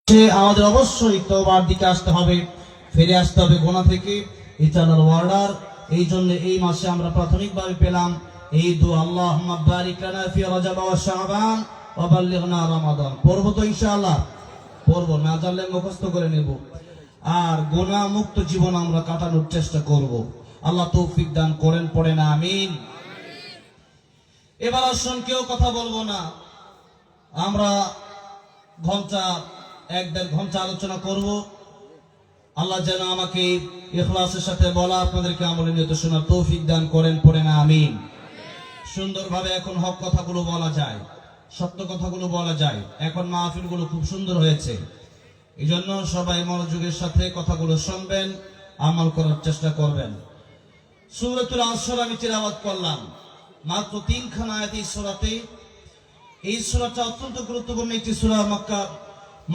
আমাদের অবশ্যই তওবার দিকে আসতে হবে, ফিরে আসতে হবে গুনাহ থেকে। ইটারনাল ওয়ার্ডার এই জন্য এই মাসে আমরা প্রাথমিকভাবে পেলাম এই দোয়া, আল্লাহুম্মা বারিক লানা ফি রজব ওয়া শাবান ওয়া বাল্লিগনা রমাদান। পড়ব তো ইনশাআল্লাহ, পড়ব, না জানলে মুখস্থ করে নেব। আর গুনাহ মুক্ত জীবন আমরা কাটানোর চেষ্টা করব। আল্লাহ তৌফিক দান করেন, পড়েন আমিন। এবার আসুন, কেউ কথা বলবো না, আমরা ঘন্টা 1-1.5 ঘন্টা আলোচনা করব। আল্লাহ যেন আমাকে ইখলাসের সাথে বলা, আপনাদেরকে আমলে নিয়ত শোনার তৌফিক দান করেন, পড়েন আমিন। সুন্দরভাবে এখন হক কথাগুলো বলা যায়, সত্য কথাগুলো বলা যায়। এখন মাহফিলগুলো খুব সুন্দর হয়েছে, এই জন্য সবাই মনোযোগের সাথে কথাগুলো শুনবেন, আমল করার চেষ্টা করবেন। সূরাতুল আসর আমি তিলাওয়াত করলাম, মাত্র 3খানা আয়াত এই সূরাতে। এই সূরাটা অত্যন্ত গুরুত্বপূর্ণ একটি সূরা,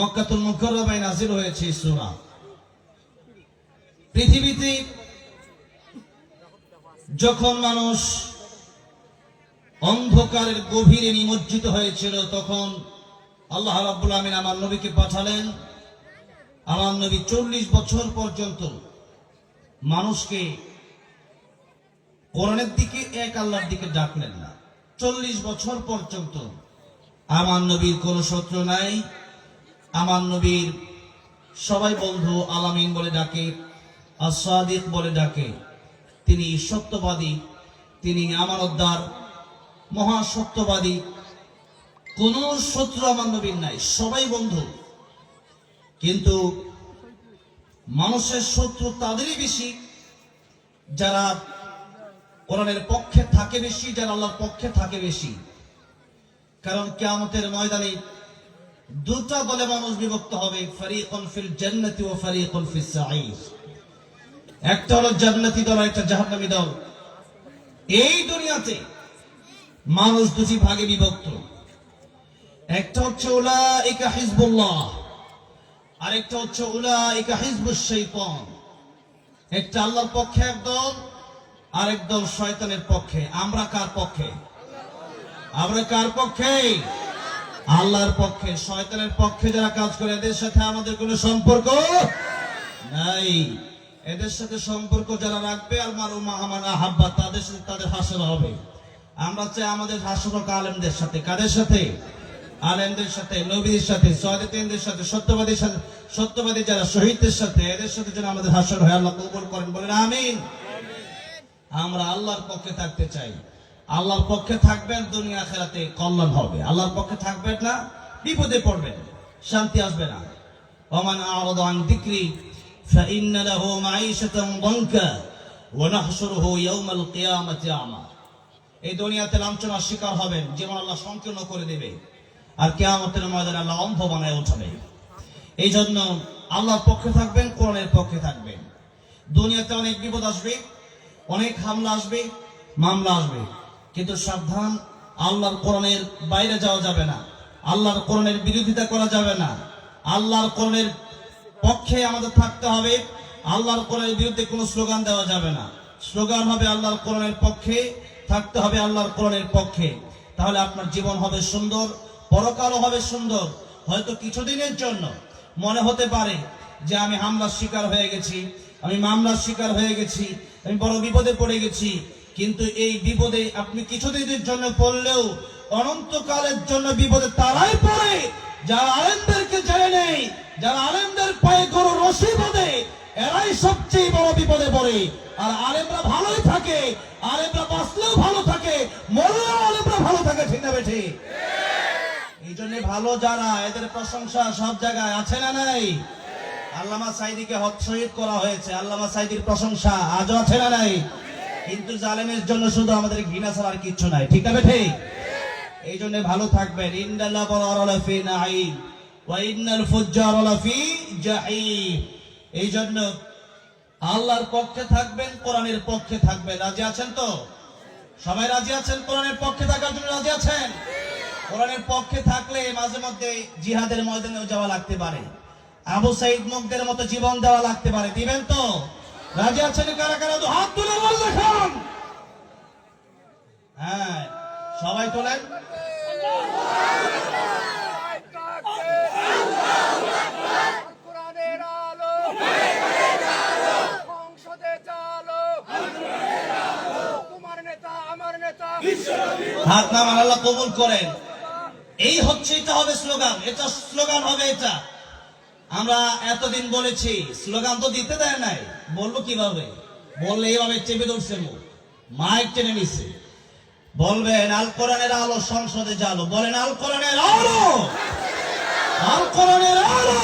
মক্কাতুল মুকাররমায় নাযিল হয়েছে এই সূরা। পৃথিবীতে যখন মানুষ অন্ধকারের গভীরে নিমজ্জিত হয়েছিল, তখন আল্লাহ রাব্বুল আমিন আমার নবীকে পাঠালেন। আমার নবী 40 বছর পর্যন্ত মানুষকে কোরআনের দিকে, এক আল্লাহর দিকে ডাকলেন না। 40 বছর পর্যন্ত আমার নবীর কোন শত্রু নাই, আমার নবীর সবাই বন্ধু, আলামিন বলে ডাকে, as-সাদিক বলে ডাকে। তিনি সত্যবাদী, তিনি আমানতদার, মহা সত্যবাদী। কোন শত্রু আমার নবীর নাই, সবাই বন্ধু। কিন্তু মানুষের শত্রু তাদেরই বেশি যারা কোরআনের পক্ষে থাকে বেশি, যারা আল্লাহর পক্ষে থাকে বেশি। কারণ কিয়ামতের ময়দানে দুটো দলে মানুষ বিভক্ত হবে, ফারিকুন ফিল জান্নাতি ওয়া ফারিকুন ফিস সাঈর। একটা হলো জান্নাতি দল, একটা জাহান্নামী দল। এই দুনিয়াতে মানুষ দুটি ভাগে বিভক্ত, একটা হচ্ছে উলাইকা হিজবুল্লাহ, আরেকটা হচ্ছে উলাইকা হিজবুশ শাইতান। একটা আল্লাহর পক্ষে এক দল, আরেক দল শয়তানের পক্ষে। আমরা কার পক্ষে? আমরা কার পক্ষে? আল্লাহর পক্ষে। শয়তানের পক্ষে যারা কাজ করে, এদের সাথে আমাদের কোনো সম্পর্ক নাই। এদের সাথে সম্পর্ক যারা রাখবে, আল মারু মা'a মান আহাব্বা, তাদের সাথে তাদের হাসর হবে। আমরা চাই আমাদের হাসর হোক আলেমদের সাথে। কাদের সাথে? আলেমদের সাথে, নবীর সাথে, সাদিকদের সাথে, সত্যবাদীর সাথে, সত্যবাদী যারা শহীদদের সাথে, এদের সাথে যেন আমাদের হাসর হয়। আল্লাহ কবুল করেন, বলেন আমিন। আমরা আল্লাহর পক্ষে থাকতে চাই। আল্লাহর পক্ষে থাকবেন, দুনিয়া আখিরাতে কল্যাণ হবে। আল্লাহর পক্ষে থাকবেন না, বিপদে পড়বেন, শান্তি আসবে না। ওমান আ'রাদা আন যিকরি ফাইন্না লাহু মাঈশাতান দানকা ওয়া নাহশুরুহু ইয়াওমাল কিয়ামাতি আমা। এই দুনিয়াতে লাঞ্ছনার শিকার হবেন, জীবন আল্লাহ সংকীর্ণ করে দেবে, আর কিয়ামতের ময়দানে আল্লাহ অন্ধ বানায় উঠাবে। এই জন্য আল্লাহর পক্ষে থাকবেন, কোরআনের পক্ষে থাকবেন। দুনিয়াতে অনেক বিপদ আসবে, অনেক হামলা আসবে, মামলা আসবে, কিন্তু সাবধান, আল্লাহর কোরআনের বাইরে যাওয়া যাবে না, আল্লাহর কোরআনের বিরোধিতা করা যাবে না। আল্লাহর কোরআনের পক্ষে আমাদের থাকতে হবে, আল্লাহর কোরআনের বিরুদ্ধে কোনো স্লোগান দেওয়া যাবে না। স্লোগান হবে আল্লাহর কোরআনের পক্ষে, থাকতে হবে আল্লাহর কোরআনের পক্ষে। তাহলে আপনার জীবন হবে সুন্দর, পরকালও হবে সুন্দর। হয়তো কিছুদিনের জন্য মনে হতে পারে যে আমি হামলার শিকার হয়ে গেছি, আমি মামলার শিকার হয়ে গেছি, আমি বড় বিপদে পড়ে গেছি। কিন্তু এই বিপদে আপনি কিছুদিনের জন্য পড়লেও অনন্তকালের জন্য বিপদে তারাই পড়ে যারা আলেমদেরকে জেনে নেই, যারা আলেমদের পায়ে গরু রশি বাঁধে, এরাই সবচেয়ে বড় বিপদে পড়ে। আর আলেমরা ভালোই থাকে, আলেমরা বাঁচলেও ভালো থাকে, মরলেও আলেমরা ভালো থাকে, ঠিক না বেঠি? এই জন্য ভালো যারা, এদের প্রশংসা সব জায়গায় আছে না নাই? আল্লামা সাঈদীকে শহীদ করা হয়েছে, আল্লামা সাঈদীর প্রশংসা আজও আছে না নাই? কিন্তু জালেমের জন্য শুধু আমাদের ঘৃণা ছাড়া আর কিচ্ছু নাই, ঠিক না বেঠি? এই জন্য ভালো থাকবেন। ইন্নাল আবরারা লাফি নাঈম ওয়া ইন্নাল ফুজ্জারা লাফি জাহিম। এই জন্য আল্লাহর পক্ষে থাকবেন, কোরআনের পক্ষে থাকবেন। রাজি আছেন তো? সবাই রাজি আছেন? কোরআনের পক্ষে থাকার জন্য রাজি আছেন? কোরআনের পক্ষে থাকলে মাঝে মধ্যে জিহাদের ময়দানেও যাওয়া লাগতে পারে, আবু সাঈদ মুগদের মতো জীবন দেওয়া লাগতে পারে। দিবেন তো? রাজি আছেন? কারা কারা হাত তুলে বল দেখান। হ্যাঁ, সবাই তোলেন। হাত নামান, আল্লাহ কবুল করেন। এই হচ্ছে, এটা হবে স্লোগান, এটা স্লোগান হবে। এটা আমরা এতদিন বলেছি, স্লোগান তো দিতে দেয় নাই, বলবো কিভাবে? বললে এইভাবে চেপে ধরছে মুখ, মাইক টেনে নিছে। বলবেন আল কোরআনের আলো সংসদে জালো, বলেন আল কোরআনের আলো, আল কোরআনের আলো।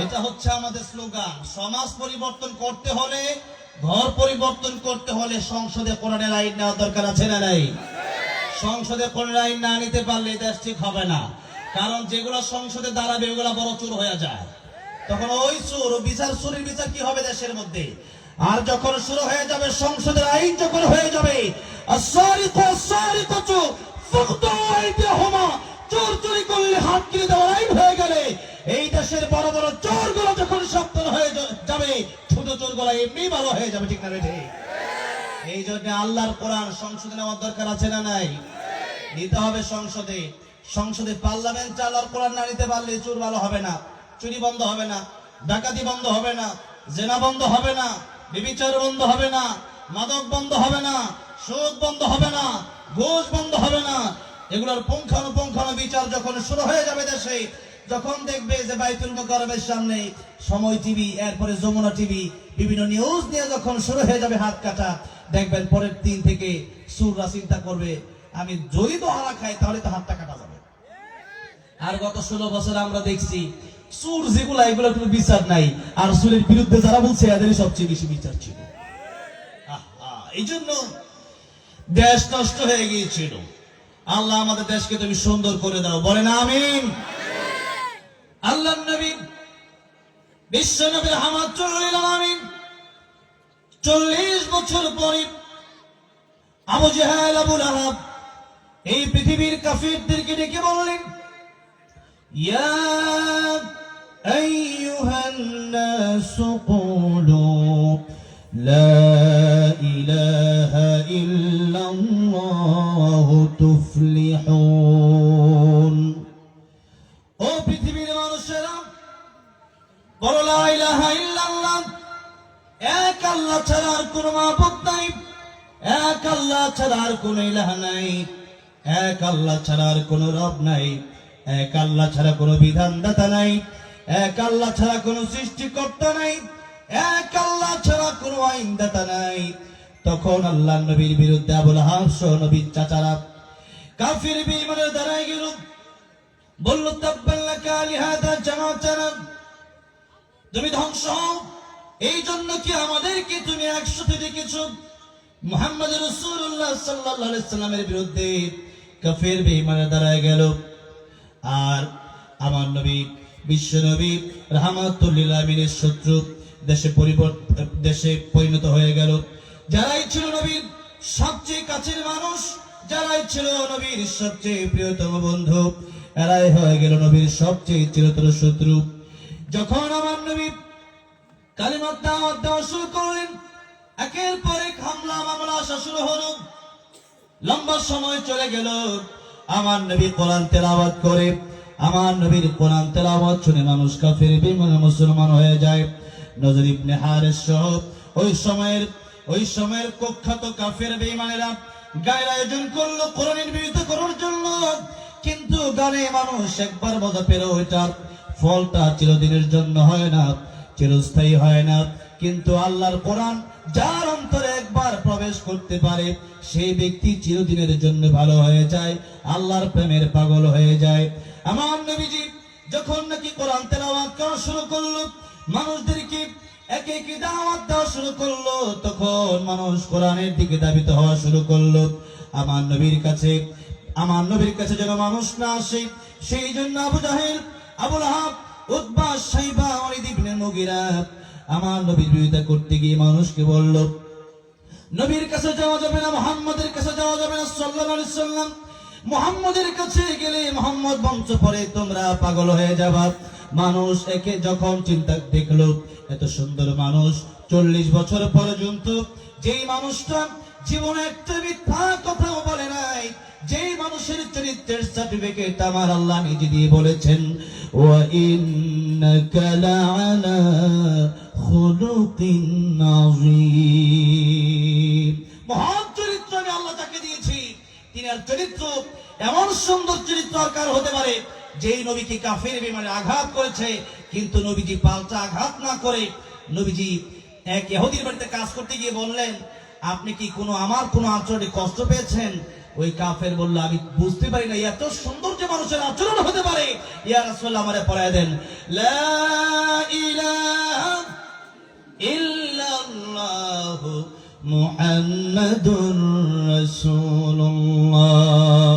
এটা হচ্ছে আমাদের স্লোগান। সমাজ পরিবর্তন করতে হলে, ঘর পরিবর্তন করতে হলে সংসদে কোরআনের আইন নেওয়া দরকার আছে না নাই? সংসদে কোরআনের আইন না নিতে পারলে দেশ ঠিক হবে না। কারণ যেগুলো সংসদে দাঁড়াবে ওগুলো বড় চোর হয়ে যায়। তখন ওই চোর ও বিচার, চোরের বিচার কি হবে দেশের মধ্যে? আর যখন শুরু হয়ে যাবে সংসদের আইন, যখন হয়ে যাবে চোর চুরি করলে হাত কিনে দেওয়ার আইন হয়ে গেলে, এই দেশের বড় বড় চোর গুলো যখন সাবধান হয়ে যাবে, ছোট চোর গুলো এমনি ভালো হয়ে যাবে। ঠিক না বেঠে? এই জন্য আল্লাহর কোরআন সংসদে নেওয়ার দরকার আছে না নাই? নিতে হবে সংসদে। সংসদে পার্লামেন্টে আল্লাহর কোরআন না নিতে পারলে চোর ভালো হবে না, চুরি বন্ধ হবে না, ডাকাতি বন্ধ হবে না, জেনা বন্ধ হবে না, ব্যভিচার বন্ধ হবে না, মাদক বন্ধ হবে না, সুদ বন্ধ হবে না, ঘুষ বন্ধ হবে না। এগুলোর পুঙ্খানুপুঙ্খানু বিচার যখন শুরু হয়ে যাবে দেশে, যখন দেখবে যে বাইতুল মুকাররমের সামনে সময় টিভি, এরপরে যমুনা টিভি, বিভিন্ন নিউজ নিয়ে যখন শুরু হয়ে যাবে হাত কাটা, দেখবেন পরের দিন থেকে সুররা চিন্তা করবে, আমি যদি তো হারা খাই তাহলে তো হাতটা কাটা যাবে। আর গত 16 বছর আমরা দেখছি সুর যেগুলা, এগুলো কোনো বিচার নাই। আর সুরের বিরুদ্ধে যারা বলছে এদেরই সবচেয়ে বেশি বিচার ছিল। এই জন্য দেশ নষ্ট হয়ে গিয়েছিল। আল্লাহ আমাদের দেশকে তুমি সুন্দর করে দাও, বলেন আমিন। আল্লাহ নবী, বিশ্ব নবী রাহমাতুল্লিল আলামিন 40 বছর পরে আবু জাহেল, আবু লাহাব এই পৃথিবীর কাফিরদেরকে ডেকে বললেন, ইয়া আইয়ুহান নাসু কুলু লা ইলাহা ইল্লাল্লাহু তুফলিহুন। ও পৃথিবীর মানুষেরা, বলো লা ইলাহা ইল্লাল্লাহ, এক আল্লাহ ছাড়া আর কোনো মাবুদ নাই, এক আল্লাহ ছাড়া আর কোনো ইলাহ নাই, এক আল্লাহ ছাড়া আর কোনো রব নাই, এক আল্লাহ ছাড়া কোনো বিধানদাতা নাই, এক আল্লাহ ছাড়া কোনো সৃষ্টিকর্তা নাই, এক আল্লাহ ছাড়া কোনো আইনদাতা নাই। তখন আল্লাহ নবীর বিরুদ্ধে আবু লাহাব সহ নবীর চাচারা কাফির বেঈমানের দাঁড়ায় গেল, বলল, তাব্বান লাকা লিহাযা জামাতানা, তুমি ধ্বংস হও, এই জন্য কি আমাদেরকে তুমি একসাথে ডেকেছো? মুহাম্মদ রাসূলুল্লাহ সাল্লাল্লাহু আলাইহি সাল্লামের বিরুদ্ধে কাফির বেঈমানের দাঁড়ায় গেল। আর আমার নবী, বিশ্ব নবী রাহমাতুল লিল আলামিনের শত্রু দেশে পরিণত হয়ে গেল। যারাই ছিল নবীর সবচেয়ে কাছের মানুষ, যারাই ছিল নবীর সবচেয়ে প্রিয়তম বন্ধু, এরাই হয়ে গেল নবীর সবচেয়ে চিরতর শত্রু। যখন আমার নবী কালিমাত দাওয়াত দেওয়া শুরু করলেন, একের পর এক হামলা মামলা আসা শুরু হলো। লম্বা সময় চলে গেল। আমার নবী কোরআন তেলাওয়াত করে, আমার নবীর কোরআন তেলাওয়াত শুনে মানুষ কাফির বেঈমান মুসলমান হয়ে যায়। নজর ইবনে হারিস সহ ওই সময়ের কুখ্যাত কাফির বেঈমানেরা গায়ের আয়োজন করলো কোরআনের বিরুদ্ধে করার জন্য। কিন্তু গানে মানুষ একবার মজা পেল, ওইটার ফলটা চিরদিনের জন্য হয় না, চিরস্থায়ী হয় না। কিন্তু আল্লাহর কোরআন যার অন্তরে একবার প্রবেশ করতে পারে, সেই ব্যক্তি চিরদিনের জন্য ভালো হয়ে যায়, আল্লাহর প্রেমের পাগল হয়ে যায়। আমার নবীজি যখন নাকি কোরআন তেলাওয়াত করা শুরু করলো, মানুষদেরকে একে একে দাওয়াত দেওয়া শুরু করলো, তখন মানুষ কোরআনের দিকে ধাবিত হওয়া শুরু করলো। আমার নবীর কাছে যেন মানুষ না আসে, সেই জন্য আবু জাহেল, আবু লাহাব, উতবা, শাইবা, ওয়ালিদ ইবনে মুগিরা আমার নবীর বিরোধিতা করতে গিয়ে মানুষকে বলল, নবীর কাছে যাওয়া যাবে না, মুহাম্মাদের কাছে যাওয়া যাবে না সাল্লাল্লাহু আলাইহি সাল্লাম। মুহাম্মাদের কাছে গেলে মুহাম্মদ বংশ পরে তোমরা পাগল হয়ে যাবা। মানুষ একে যখন চিন্তা দেখলো, এত সুন্দর মানুষ 40 বছর পর্যন্ত যেই মানুষটা জীবনে একটা মিথ্যা কথাও বলে নাই, যেই মানুষের চরিত্রের সার্টিফিকেট আমার আল্লাহ নিজে দিয়ে বলেছেন, ওয়া ইন্নাকা লাআলা খুলুকিন আযীম, মহান চরিত্র আমি আল্লাহ তাকে দিয়েছি, দুনিয়ার চরিত্র এমন সুন্দর চরিত্র কার হতে পারে যেই নবীকে কাফের বেঈমানে আঘাত করেছে, কিন্তু নবীজি পাল্টা আঘাত না করে নবীজি এক ইহুদির বাড়িতে কাজ করতে গিয়ে বললেন, আপনি কি আমার কোনো আচরণে কষ্ট পেয়েছেন? ওই কাফের বলল, আমি বুঝতে পারি না এত সুন্দর যে মানুষের আচরণ হতে পারে। ইয়া রাসূলুল্লাহ, আমারে পড়ায় দেন লা ইলাহা ইল্লাল্লাহু মুহাম্মাদুর রাসূলুল্লাহ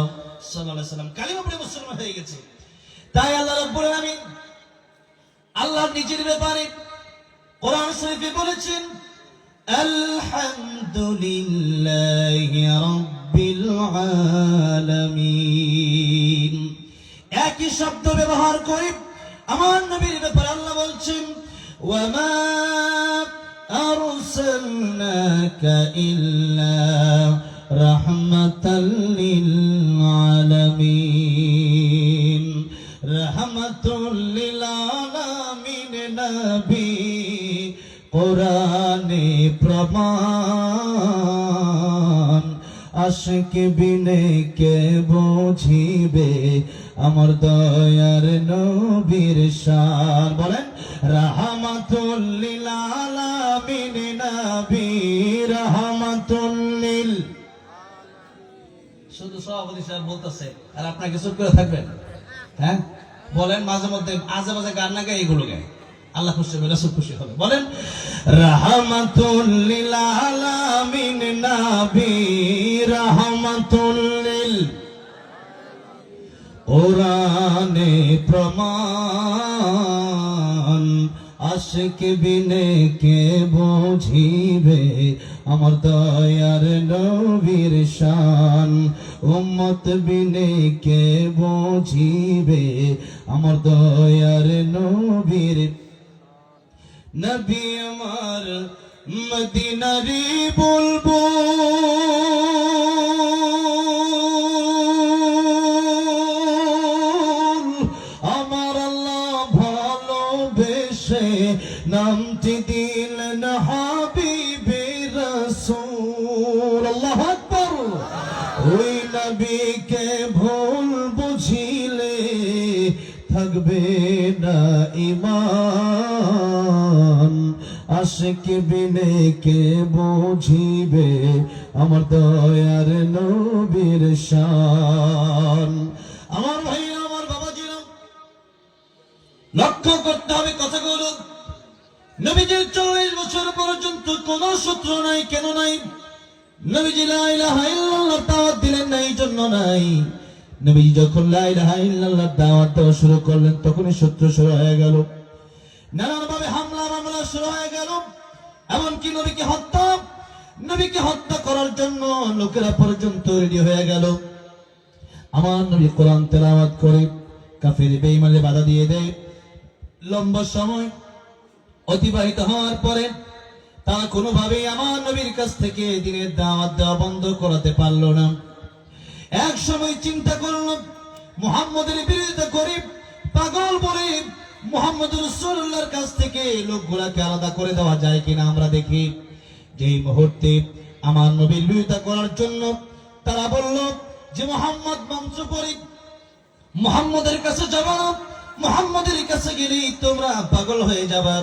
সাল্লাল্লাহু আলাইহি ওয়াসাল্লাম কালিমা পড়ে মুসলমান হয়ে গেছে। তাই আল্লাহ রাব্বুল আলামিন আল্লাহ নিজের ব্যাপারে কোরআন শরীফে বলেছেন, আলহামদুলিল্লাহি রাব্বিল আলামিন। একই শব্দ ব্যবহার করে আমার নবীর ব্যাপারে আল্লাহ বলছেন, ওয়ামা আরসালনাকা ইল্লা রাহমাতাল লিল আলামিন। রাহমাতুল লিল আলামিন নবী কোরআনে প্রমাণ। আশিক বিনে কে বুঝিবে আমার দয়ার নবীর শান। বলেন রাহমাতুল লিল আলামিন নবী রাহমাতুল লিল। শুধু সভাপতি সাহেব বলতেছে আর আপনাকে চুপ করে থাকবেন? হ্যাঁ বলেন, মাঝে মধ্যে আজে বাজে গান না গায়ে এগুলো গায়, আল্লাহ খুশি হবে, রাসূল খুশি হবে। বলেন রাহমাতুল লিল আলামিন নবী রাহমাতুল লিল। কোরআনে প্রমাণ। আশিক বিনে কে বুঝিবে আমার দয়ার নবীর শান। উম্মত বিনে কে বুঝিবে আমার দয়ার নবীর। নবী আমার মদিনারি বুলবুল। আমার আল্লাহ ভালোবেসে নামটি দিলেন হাবিবে রাসূল। আল্লাহু আকবার। ওই নবীকে ভুল বুঝিলে থাকবে না ঈমান। আশিক বিনে কে বুঝিবে আমার দয়ার নবীর শান। আমার ভাই, আমার বাবাজিরা, লক্ষ্য করতে হবে কথাগুলো। নবীজির 40 বছর পর্যন্ত কোন শত্রু নাই। কেন নাই? নবীজি লা ইলাহা ইল্লাল্লাহ দাওয়াত দিলেন না, এই জন্য নাই। নবীজি যখন লা ইলাহা ইল্লাল্লাহ দাওয়াত দেওয়া শুরু করলেন, তখনই শত্রু শুরু হয়ে গেল, নানানভাবে হামলা মামলা শুরু হয়ে গেল। এমনকি নবীকে হত্যা করার জন্য লোকেরা পর্যন্ত রেডি হয়ে গেল। আমার নবী কোরআন তেলাওয়াত করে কাফের বেঈমানদের বাধা দিয়ে দেয়। লম্বা সময় অতিবাহিত হওয়ার পরে তারা কোনোভাবেই আমার নবীর কাছ থেকে দিনের দাওয়াত দেওয়া বন্ধ করাতে পারল না। এক সময় চিন্তা করল, মুহাম্মদের বিরোধিতা করে পাগল বলে মুহাম্মদ রাসূলুল্লাহর কাছ থেকে লোকগুলাকে আলাদা করে দেওয়া যায় কিনা আমরা দেখি। যেই মুহূর্তে আমার নবীর বিরোধিতা করার জন্য তারা বলল যে মুহাম্মদ মন্ত্র পড়ি, মুহাম্মদের কাছে যাবা না, মুহাম্মদের কাছে গেলেই তোমরা পাগল হয়ে যাবা।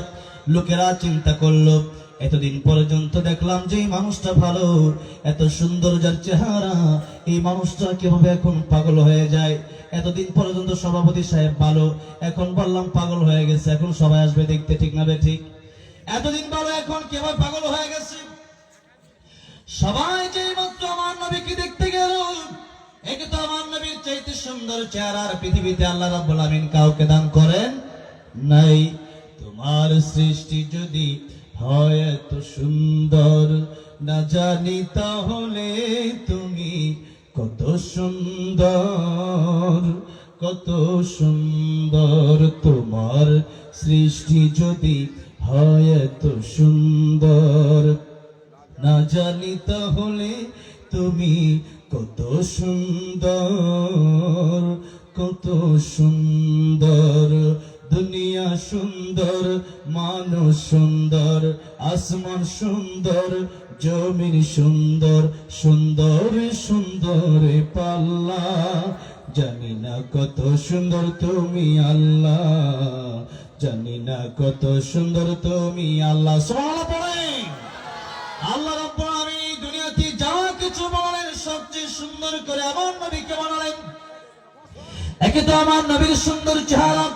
লোকেরা চিন্তা করলো, এতদিন পর্যন্ত দেখলাম যে এই মানুষটা ভালো, এত সুন্দর যার চেহারা, এই মানুষটা কিভাবে এখন পাগল হয়ে যায়? এতদিন পর্যন্ত সভাপতি সাহেব ভালো, এখন বললাম পাগল হয়ে গেছে, এখন সবাই আসবে দেখতে, ঠিক না ঠিক? এতদিন ভালো, এখন কিভাবে পাগল হয়ে গেছে? সবাই যে মাত্র আমার নবীকে দেখতে গেল, একে তো আমার নবীর চাইতে সুন্দর চেহারা পৃথিবীতে আল্লাহ রাব্বুল আমিন কাউকে দান করেন নাই। তোমার সৃষ্টি যদি হয় এত সুন্দর, না জানি তাহলে তুমি কত সুন্দর, কত সুন্দর। তোমার সৃষ্টি যদি হয় এত সুন্দর, না জানি তাহলে তুমি কত সুন্দর, কত সুন্দর। দুনিয়া সুন্দর, মানুষ সুন্দর, আসমান সুন্দর, জমিন সুন্দর, সুন্দর সুন্দর পাল্লা। জানি না কত সুন্দর তুমি আল্লাহ, জানি না কত সুন্দর তুমি আল্লাহ। সুবহানাল্লাহ পড়েন। আল্লাহ রাব্বুল আলামিন দুনিয়াতে যা কিছু বানালেন সবচেয়ে সুন্দর করে আমার নবীকে বানালেন। একে তো আমার নবীর সুন্দর চেহারা,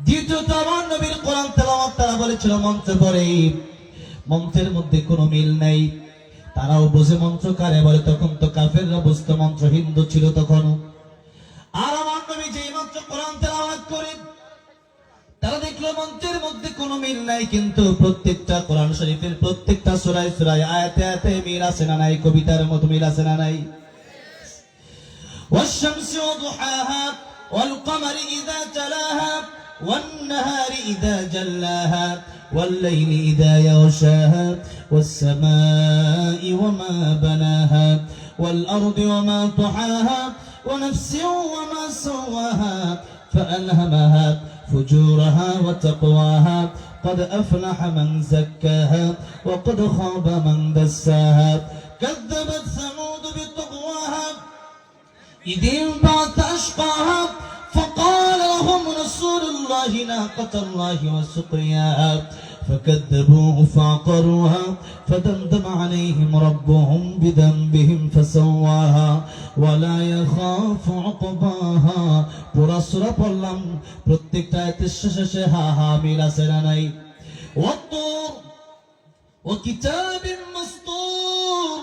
দ্বিতীয়ত আমার নবীর কোরআন তেলাওয়াত তারা বলেছিল মন্ত্র পড়ে, মন্ত্রের মধ্যে কোনো মিল নাই। তারাও বুঝে মন্ত্র কারে বলে, তখন তো কাফেররা বুঝতো মন্ত্র হিন্দু ছিল তখনও। আর আমার নবী যে মন্ত্র কোরআন তেলাওয়াত করে তারা দেখলো মন্ত্রের মধ্যে কোনো মিল নাই, কিন্তু প্রত্যেকটা কোরআন শরীফের প্রত্যেকটা সূরায় সূরায় আয়াতে আয়াতে মিল আছে না নাই? কবিতার মতো মিল আছে না নাই? والشمس وضحاها والقمر إذا تلاها والنهار إذا جلاها والليل إذا يغشاها والسماء وما بناها والأرض وما طحاها ونفس وما سواها فألهمها فجورها وتقواها قد أفلح من زكاها وقد خاب من دساها كذبت ثمود بطغواها إذ انبعث أشقاها فقال لهم رسول الله ناقة الله وسقياها فكذبوه فعقروها فدمدم عليهم ربهم بذنبهم فسواها ولا يخاف عقباها। পুরা সূরা পড়লাম, প্রত্যেকটা আয়াতের শেষে শেষে হা হা মিল আছে না নাই? ওয়াত্তুর ওয়াকিতাবিন মাসতুর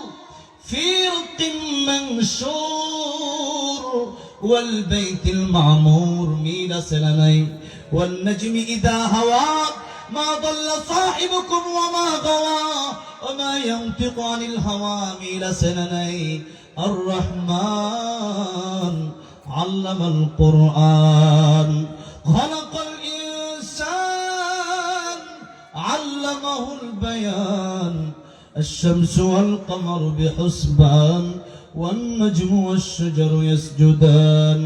ফি রাক্কিন মানশুর والبيت المعمور মিল আছে না নাই? والنجم إذا هوى ما ضل صاحبكم وما غوى وما ينطق عن الهوى মিল আছে না নাই? الرحمن علم القرآن خلق الإنسان علمه البيان الشمس والقمر بحسبان والنجم والشجر يسجدان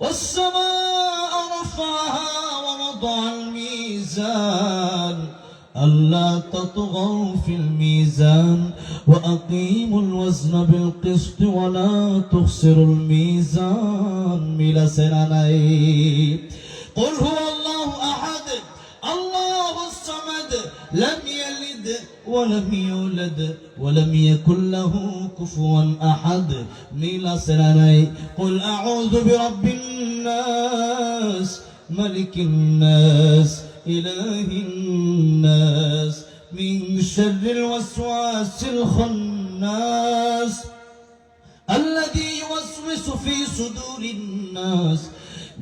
والسماء رفعها ووضع الميزان ألا تطغوا في الميزان وأقيموا الوزن بالقسط ولا تخسروا الميزان ميلا سناني قل هو الله أحد الله الصمد لم يلد ولم يولد ولم يكن له كفوا أحد ميلا سناني قل أعوذ برب الناس ملك الناس إله الناس من شر الوسواس الخناس الذي يوسوس في صدور الناس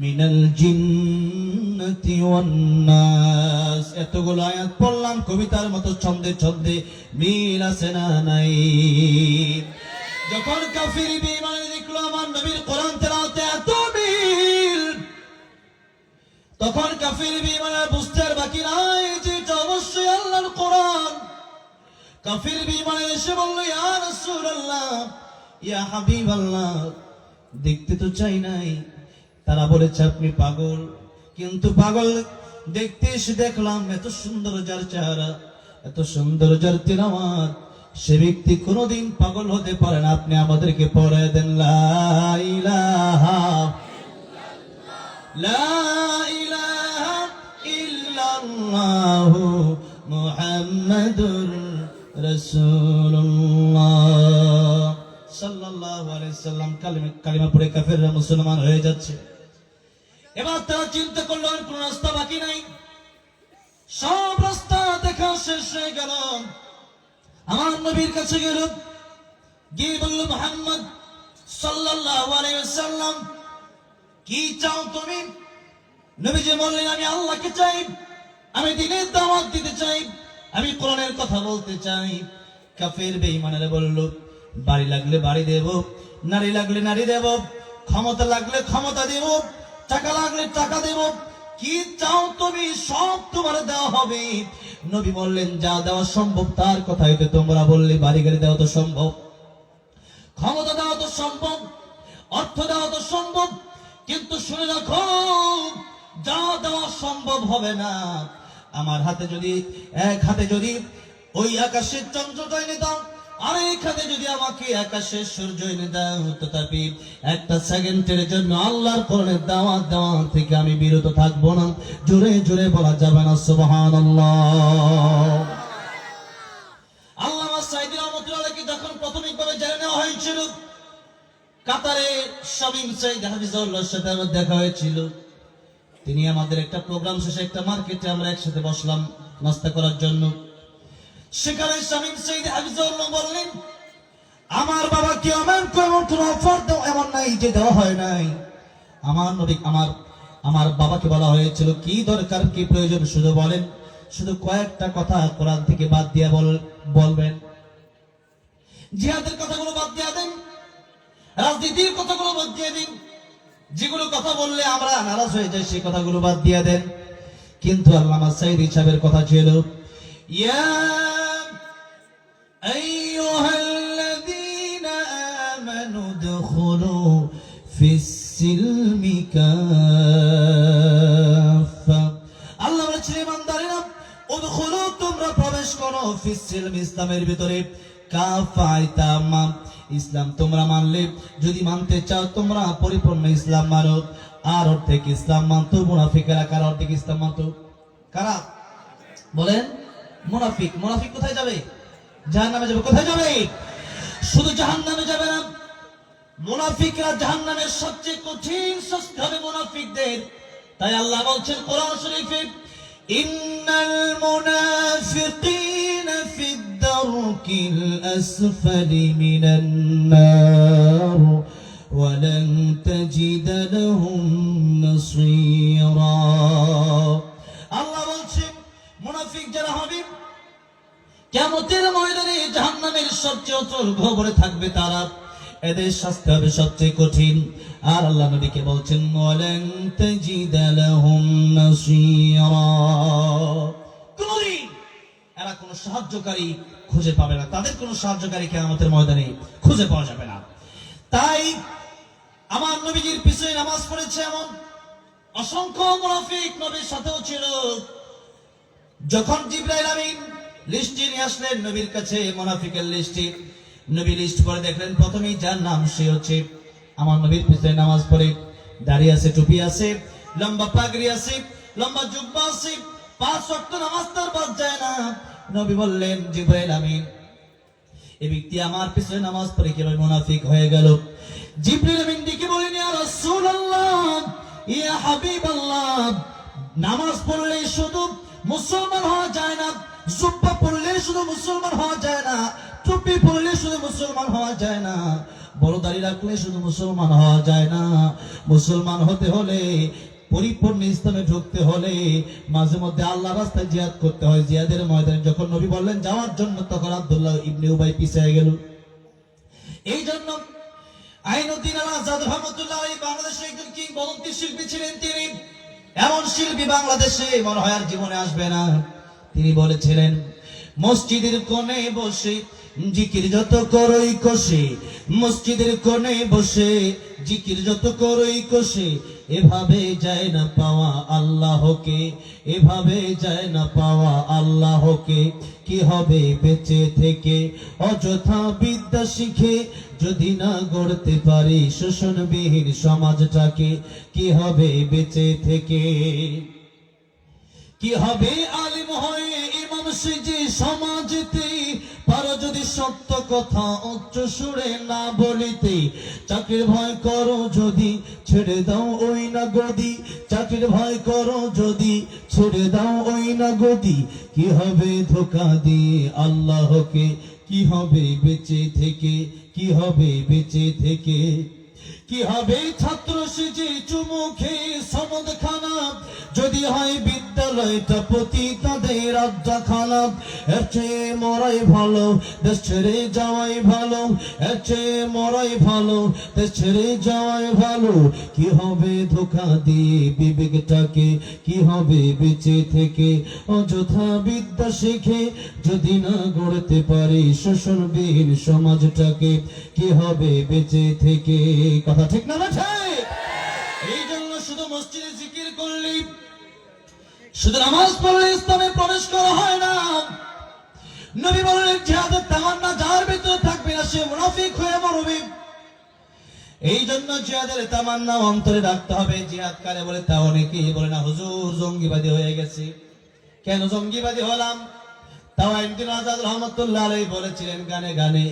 من الجنة والناس। এতগুলো আয়াত পড়লাম কবিতার মতো ছন্দে ছন্দে, মিল আছে না নাই? যখন কাফির বেঈমান দেখলো আমার নবীর কোরআন তেলাওয়াতে এত মিল, তখন কাফির বেঈমানরা বুঝতে আর বাকি নাই যে এটা অবশ্যই আল্লাহর কোরআন। কাফির বেঈমান এসে বলল, ইয়া রাসূলুল্লাহ, ইয়া হাবিবাল্লাহ, দেখতে তো চাই নাই। তারা বলেছে আপনি পাগল, কিন্তু পাগল দেখতে এসে দেখলাম এত সুন্দর যার চেহারা, এত সুন্দর যার তিলাওয়াত, সে ব্যক্তি কোনোদিন পাগল হতে পারে না। আপনি আমাদেরকে পড়ায় দেন লা ইলাহা লা ইলাহা ইল্লাল্লাহু মুহাম্মাদুর রাসূলুল্লাহ সাল্লাল্লাহু আলাইহি সাল্লাম। কালিমা পড়ে কাফেররা মুসলমান হয়ে যাচ্ছে। এবার তারা চিন্তা করলো আর কোন রাস্তা বাকি নাই, সব রাস্তা দেখা শেষ হয়ে গেল। আমার নবীর কাছে গেল, গিয়ে বলল, মুহাম্মদ সাল্লাল্লাহু আলাইহি ওয়াসাল্লাম, কি চাও তুমি? নবীজি বললেন, আমি আল্লাহকে চাই, আমি দ্বীনের দাওয়াত দিতে চাই, আমি কোরআনের কথা বলতে চাই। কাফের বেঈমানেরা বলল, বাড়ি লাগলে বাড়ি দেব, নারী লাগলে নারী দেব, ক্ষমতা লাগলে ক্ষমতা দেব, টাকা লাগলে টাকা দেব, কি চাও তুমি? সব তোমার দেওয়া হবে। নবী বললেন, যা দেওয়া সম্ভব তার কথা হইতে তোমরা বললে, বাড়ি গাড়ি দেওয়া তো সম্ভব, ক্ষমতা দেওয়া তো সম্ভব, অর্থ দেওয়া তো সম্ভব, কিন্তু শুনে রাখো, যা দেওয়া সম্ভব হবে না। আমার হাতে যদি এক হাতে যদি ওই আকাশের চন্দ্রটা এনে দাও, আরেক হাতে যদি আমাকে আকাশের সূর্য এনে দাও, তথাপি একটা সেকেন্ডের জন্য আল্লাহর কোরআনের দাওয়াত দেওয়া থেকে আমি বিরত থাকবো না। জোরে জোরে বলা যাবে না সুবহানাল্লাহ। আল্লামা সাঈদী রাহমাতুল্লাহ আলাইহি যখন প্রাথমিকভাবে জেনে নেওয়া হয়েছিল, কাতারে শামীম সাঈদ হাফিজাহুল্লাহর সাথে আমার দেখা হয়েছিল। তিনি আমাদের একটা প্রোগ্রাম শেষে একটা মার্কেটে আমরা একসাথে বসলাম নাস্তা করার জন্য। সেখানে শামীম সাঈদ হাফিজাহুল্লাহ বললেন, আমার বাবাকে আমার কোন অফার দাও এমন নাই যে দেওয়া হয় নাই। আমার নবী আমার বাবাকে বলা হয়েছিল কি দরকার কি প্রয়োজন শুধু বলেন, শুধু কয়েকটা কথা কোরআন থেকে বাদ দিয়ে বলবেন। জিহাদের কথাগুলো বাদ দিয়ে দেন, রাজনীতির কথাগুলো বাদ দিয়ে দিন, যেগুলো কথা বললে আমরা নারাজ হয়ে যাই সেই কথাগুলো বাদ দিয়ে দেন। কিন্তু আল্লামা সাঈদী সাহেবের কথা ছিল, ইয়া আইয়ুহাল্লাযীনা আমানু দুখুলু ফিস-সিলমি কাফা। আল্লাহ বলেছেন ইমানদারেরা, উদখুলু তোমরা প্রবেশ করো ফিস-সিলমি ইসলামের ভিতরে কাফায় তামাম। ইসলাম তোমরা মানলে, যদি মানতে চাও তোমরা পরিপূর্ণ ইসলাম মানো। আর অর্ধে ইসলাম মানতো মুনাফিকেরা। কার অর্ধে ইসলাম মানতো? কারা বলেন? মুনাফিক। মুনাফিক কোথায় যাবে? জাহান্নামে যাবে। কোথায় যাবে? শুধু জাহান্নামে যাবে না, মুনাফিকরা জাহান্নামের সবচেয়ে কঠিন শাস্তি হবে মুনাফিকদের। তাই আল্লাহ বলছেন কোরআন শরীফে, ইন্নাল মুনাফিকিনা ফিদ দারকিল আসফালি মিনান নার ওয়া লান তাজিদা লাহুম নাসীরা। আল্লাহ বলছেন মুনাফিক যারা হবে কিয়ামতের ময়দানে জাহান্নামের সবচেয়ে অতল গহ্বরে থাকবে তারা, এদের শাস্তি হবে সবচেয়ে কঠিন। আর আল্লাহ নবীকে বলছেন ওয়ালান তাজিদা লাহুম নাসীরা। কোনদিন এরা কোনো সাহায্যকারী খুঁজে পাবে না, তাদের কোনো সাহায্যকারী কিয়ামতের ময়দানে খুঁজে পাওয়া যাবে না। তাই আমার নবীজির পিছনে নামাজ পড়েছে এমন অসংখ্য মুনাফিক নবীর সাথেও ছিল। যখন জিবরাইল আমিন লিস্টটি নিয়ে আসলেন নবীর কাছে, মুনাফিকের লিস্টটি, নবী লিস্ট করে দেখলেন প্রথমেই যার নাম সে হচ্ছে আমার নবীর পিছনে নামাজ পড়ে, দাড়ি আছে, টুপি আছে, লম্বা পাগড়ি আছে, লম্বা জুব্বা আছে, 5 ওয়াক্ত নামাজ তার বাদ যায় না। নবী বললেন জিবরাইল আমিন, এই ব্যক্তি আমার পিছনে নামাজ পড়ে কিভাবে মুনাফিক হয়ে গেল? জিবরাইল আমিন ডেকে বলেন, ইয়া রাসূলুল্লাহ, ইয়া হাবিবাল্লাহ, নামাজ পড়লে শুধু মুসলমান হওয়া যায় না, জুব্বা পড়লে শুধু মুসলমান হওয়া যায় না, টুপি পড়লে শুধু মুসলমান হওয়া যায় না, বড় দাড়ি রাখলে শুধু মুসলমান হওয়া যায় না। মুসলমান হতে হলে, পরিপূর্ণ ইসলামে ঢুকতে হলে মাঝে মধ্যে আল্লাহর রাস্তায় জিহাদ করতে হয়। জিহাদের ময়দানে যখন নবী বললেন যাওয়ার জন্য, তখন আব্দুল্লাহ ইবনে উবাই পিছিয়ে গেল। এই জন্য আইনুদ্দিন আল আজাদ রাহমাতুল্লাহ আলাইহি বাংলাদেশের একজন কিংবদন্তি শিল্পী ছিলেন। তিনি এমন শিল্পী বাংলাদেশে মনে হয় আর জীবনে আসবে না। তিনি বলেছিলেন, মসজিদের কোণে বসে জিকির যত করই কষে, মসজিদের কোণে বসে জিকির যত করই কষে, এভাবে যায় না পাওয়া আল্লাহকে, এভাবে যায় না পাওয়া আল্লাহকে। কি হবে বেঁচে থেকে অযথা বিদ্যা শিখে, যদি না গড়তে পারি শোষণবিহীন সমাজটাকে? কি হবে বেঁচে থেকে? কি হবে আলিম হয়ে ইমাম সেজে সমাজেতে, পারো যদি সত্য কথা উচ্চ সুরে না বলিতে? চাকরির ভয় করো যদি ছেড়ে দাও ওই না গদি, চাকরির ভয় করো যদি ছেড়ে দাও ওই না গদি। কি হবে ধোঁকা দিয়ে আল্লাহকে? কি হবে বেঁচে থেকে? কি হবে বেঁচে থেকে? কি হবে ছাত্র সেজে চুমু খেয়ে সনদ খানা, যদি হয় বিদ্যালয়টা প্রতি তাদের আড্ডাখানা? এর চেয়ে মরাই ভালো, দেশ ছেড়ে যাওয়াই ভালো, এর চেয়ে মরাই ভালো, দেশ ছেড়ে যাওয়াই ভালো। কি হবে ধোঁকা দিয়ে বিবেকটাকে? কি হবে বেঁচে থেকে অযথা বিদ্যা শিখে, যদি না গড়তে পারি শোষণবিহীন সমাজটাকে? কি হবে বেঁচে থেকে? কথা ঠিক না? ঠিক। এই জন্য শুধু মসজিদে জিকির করলেই শুধু নামাজ পড়লে ইসলামে প্রবেশ করা হয় না। নবী বললেন জিহাদের তামান্না যার ভিতরে থাকবে না সে মুনাফিক হয়ে মরবে। এই জন্য জিহাদের তামান্না অন্তরে রাখতে হবে। জিহাদ কারে বলে তা অনেকেই বলে না, হুজুর জঙ্গিবাদী হয়ে গেছে। কেন জঙ্গিবাদী হলাম? তাও একদিন আজাদ রহমতুল্লাহ আলাইহি বলেছিলেন গানে গানে,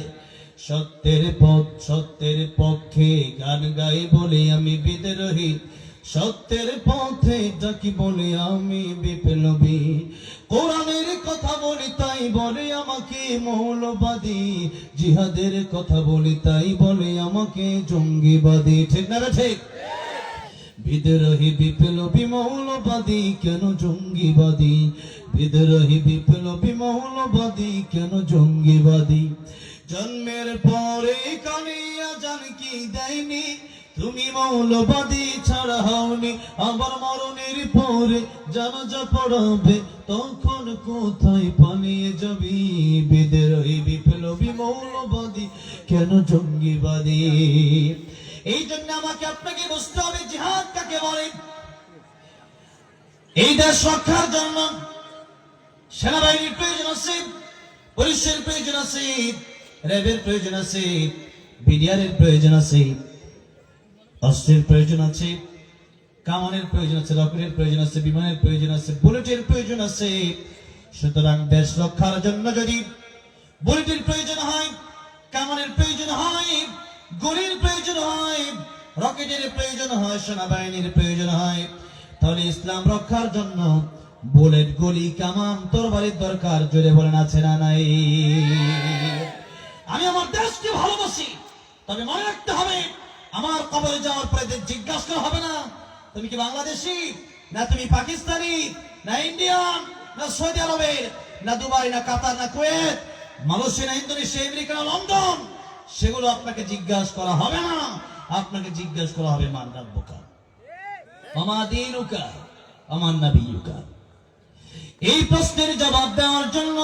সত্যের পক্ষে গান গাই বলে আমি বিদ্রোহী, সত্যের পথে ডাকি বলে আমি বিপ্লবী, কোরআনের কথা বলি তাই বলে আমাকে মৌলবাদী, জিহাদের কথা বলি তাই বলে আমাকে জঙ্গিবাদী। ঠিক না ঠিক? বিদ্রোহী বিপ্লবী মৌলবাদী কেন জঙ্গিবাদী? বিদ্রোহী বিপ্লবী মৌলবাদী কেন জঙ্গিবাদী? জন্মের পরে কালিয়া জান কি দেয়নি, তুমি মৌলবাদী ছাড়া হওনি, আবার মরণের পরে জানাজা পড়াবে তখন কোথায় পালিয়ে যাবি? বিদ্রোহী বিপ্লবী মৌলবাদী কেন জঙ্গিবাদী? এই জন্য আমাকে আপনাকে বুঝতে হবে জিহাদ কাকে বলে। এই দেশ রক্ষার জন্য সেনাবাহিনীর প্রয়োজন আছে, পুলিশের প্রয়োজন আছে, র্যাবের প্রয়োজন আছে, বিডিআরের প্রয়োজন আছে, অস্ত্রের প্রয়োজন আছে, কামানের প্রয়োজন আছে, রকেটের প্রয়োজন আছে, বিমানের প্রয়োজন আছে, বুলেটের প্রয়োজন আছে। সুতরাং দেশ রক্ষার জন্য যদি বুলেটের প্রয়োজন হয়, কামানের প্রয়োজন হয়, গুলির প্রয়োজন হয়, রকেটের প্রয়োজন হয়, সেনাবাহিনীর প্রয়োজন হয়, তাহলে ইসলাম রক্ষার জন্য বুলেট, গুলি, কামান, তরবারির দরকার। জোরে বলেন আছে না নাই? আমি আমার দেশকে ভালোবাসি, তবে মনে রাখতে হবে আমার কবরে যাওয়ার পরে জিজ্ঞাসা করা হবে না তুমি কি বাংলাদেশি, না তুমি পাকিস্তানি, না ইন্ডিয়ান, না সৌদি আরবের, না দুবাই, না কাতার, না কুয়েত, মালয়েশিয়া, না ইন্দোনেশিয়া, আমেরিকা, না লন্ডন। সেগুলো আপনাকে জিজ্ঞাসা করা হবে না। আপনাকে জিজ্ঞাসা করা হবে মান রাব্বুকা ওমা দীনুকা ওমান নাবিয়ুকা। এই প্রশ্নের জবাব দেওয়ার জন্য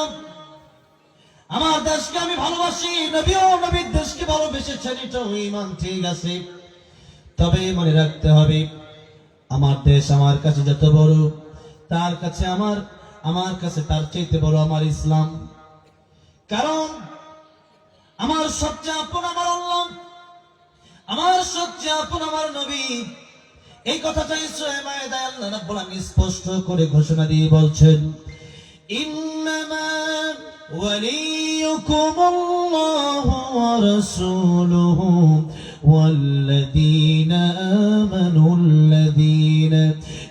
আমার দেশকে আমি ভালোবাসি, নবীও নবীর দেশকে ভালোবেসেছেন, এটাও ঈমান, ঠিক আছে। তবে মনে রাখতে হবে আমার দেশ আমার কাছে যত বড়, তার কাছে আমার কাছে তার চাইতে বড় আমার ইসলাম। কারণ আমার সবচেয়ে আপন আমার আল্লাহ, আমার সবচেয়ে আপন আমার নবী। এই কথাটাই সূরা মায়েদায় আল্লাহ রাব্বুল আলামিন স্পষ্ট করে ঘোষণা দিয়ে বলছেন, ইন্নামা ওয়ালিয়ুকুমুল্লাহু ওয়া রাসূলুহু ওয়াল্লাযীনা আমানুল্লাযীনা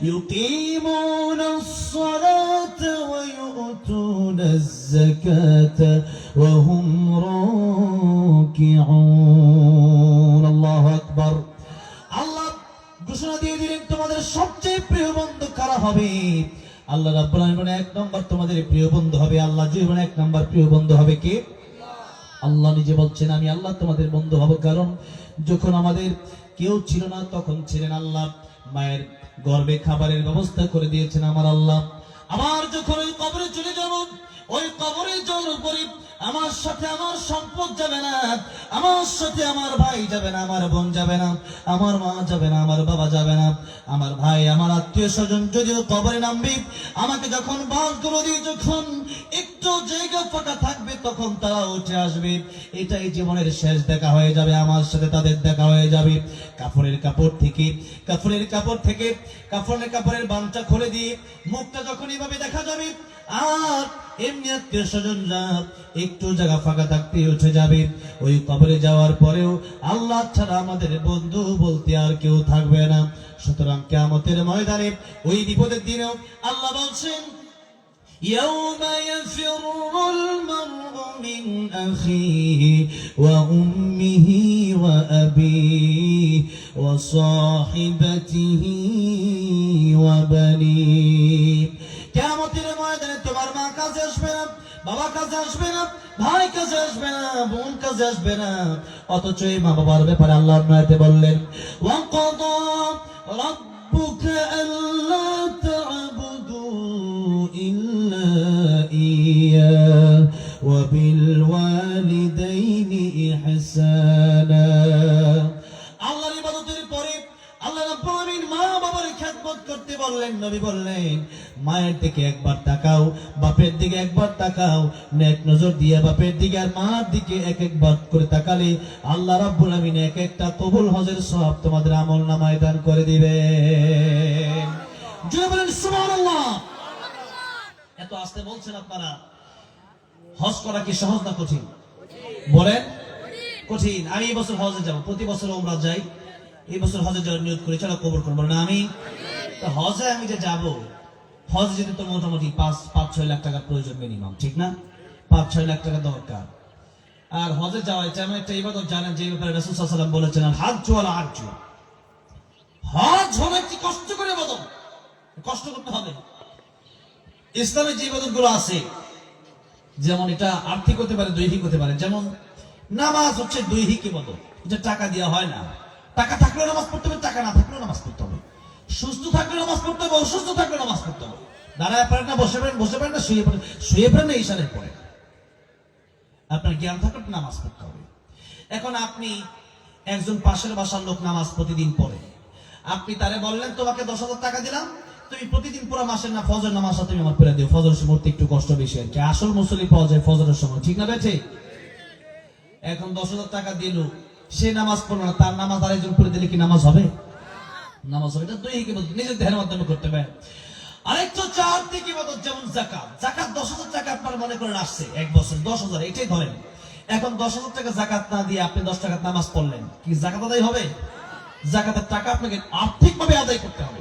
ইউকিমুনাস সালাতা ওয়া ইউতুনাজ যাকাতা ওয়া হুম রাকিউন। আল্লাহু আকবার। আল্লাহ ঘোষণা দিয়ে দিলেন তোমাদের সবচেয়ে প্রিয় বন্ধু কারা হবে? আল্লাহ রাব্বুল আলামিন এক নম্বর তোমাদের প্রিয় বন্ধু হবে আল্লাহ। জীবনে এক নম্বর প্রিয় বন্ধু হবে কে? আল্লাহ নিজে বলছেন আমি আল্লাহ তোমাদের বন্ধু হব। কারণ যখন আমাদের কেউ ছিল না তখন ছিলেন আল্লাহ। মায়ের গর্ভে খাবারের ব্যবস্থা করে দিয়েছেন আমার আল্লাহ। আবার যখন ওই কবরে চলে যাব, ওই কবরে যাওয়ার পরে আমার সাথে আমার সম্পদ যাবে না, আমার সাথে আমার ভাই যাবে না, আমার বোন যাবে না, আমার মা যাবে না, আমার বাবা যাবে না, আমার ভাই, আমার আত্মীয় স্বজন যদিও কবরে নামবে, আমাকে যখন বাসগুলো দিয়ে যখন একটু জায়গা ফাঁকা থাকবে তখন তারা উঠে আসবে। এটাই জীবনের শেষ দেখা হয়ে যাবে, আমার সাথে তাদের দেখা হয়ে যাবে। কাফনের কাপড়ের বানটা খুলে দিয়ে মুখটা যখন এইভাবে দেখা যাবে, আর এমনি আত্মীয় স্বজনরা একটু জায়গা ফাঁকা থাকতে উঠে যাবে। ওই কবরে যাওয়ার পরেও আল্লাহ ছাড়া আমাদের বন্ধু বলতে আর কেউ থাকবে না। সুতরাং কিয়ামতের ময়দানে ওই বিপদের দিনেও আল্লাহ বলছেন, يوم يفر المرء من أخيه وأمه وأبيه وصاحبته وبنيه। কিয়ামতের ময়দানে তোমার মা কাছে আসবে না, বাবা কাছে আসবে না, ভাই কাছে আসবে না, বোন কাছে আসবে না। অথচ এই মা বাবার ব্যাপারে আল্লাহ আয়াতে বললেন, ওয়াকাদা রাব্বুকা আল্লা তা'বুদু ইল্লা ইয়্যা ওয়া বিল ওয়ালিদাইনি ইহসানা। আল্লাহর ইবাদতের পরে আল্লাহ রাব্বুল আলামিন মা বাবার খেদমত করতে বললেন। নবী বললেন মায়ের দিকে একবার তাকাও, বাপের দিকে একবার তাকাও, নেক নজর দিয়ে বাপের দিকে আর মার দিকে এক একবার করে তাকালে আল্লাহ রাব্বুল আমিন এক একটা কবুল হজের সওয়াব তোমাদের আমলনামায় দান করে দিবেন। জোরে বলেন সুবহানাল্লাহ। এত আস্তে বলছেন আপনারা। হজ করা কি সহজ না কঠিন? বলেন কঠিন। আমি এই বছর হজে যাব, প্রতি বছর ওমরা যাই, এই বছর হজে যাওয়ার নিয়ত করে চলো কবুল করবো না আমি। তো হজে আমি যে যাব, হজে যেতে তো মোটামুটি 5-6 লাখ টাকার প্রয়োজন মিনিমাম, ঠিক না? 5-6 লাখ টাকা দরকার। আর হজে যাওয়া তেমন একটা ইবাদত জানেন যে ব্যাপারে রাসূল সাল্লাল্লাহু আলাইহি ওয়াসাল্লাম বলেছেন, হাজ্জু ওয়াল আরজু, হজ হলো একটি কষ্ট করে ইবাদত, কষ্ট করতে হবে। ইসলামের যে ইবাদত গুলো আছে, যেমন এটা আর্থিক হতে পারে, দৈহিক হতে পারে। যেমন নামাজ হচ্ছে দৈহিক ইবাদত, এটা টাকা দেওয়া হয় না। টাকা থাকলেও নামাজ পড়তে হবে, টাকা না থাকলেও নামাজ পড়তে হবে। সুস্থ থাকলে নামাজ পড়তে হবে, অসুস্থ থাকলে নামাজ পড়তে হবে। দাঁড়ায় পারেন না, বসে পারেন না, শুয়ে পারেন না, ইশারায় পড়ে। আপনার জ্ঞান থাকলে নামাজ পড়তে হবে। এখন আপনি একজন পাশের বাসার লোক নামাজ প্রতিদিন পড়ে, আপনি তারে বললেন তোমাকে 10,000 টাকা দিলাম, তুমি প্রতিদিন পুরো মাসের না ফজর নামাজটা তুমি আমার পড়ে দিও। ফজরের সময় একটু কষ্ট বেশি আর কি, আসল মুসল্লি পাওয়া যায় ফজরের সময়, ঠিক না বেঠে? এখন 10,000 টাকা দিল, সে নামাজ পড়লো না, তার নামাজ আরেকজন পড়ে দিলে কি নামাজ হবে? নামাজ হবে। এটা দৈহিক ইবাদত, নিজের দেহের মাধ্যমে করতে হবে। আরেকটা আর্থিক ইবাদত, যেমন যাকাত। যাকাত 10,000 টাকা আপনার মনে করেন আসছে এক বছর 10,000, এটাই ধরেন। এখন 10,000 টাকা যাকাত না দিয়ে আপনি 10 টাকা নামাজ পড়লেন, কি যাকাত আদায় হবে? যাকাতের টাকা আপনাকে আর্থিকভাবে আদায় করতে হবে।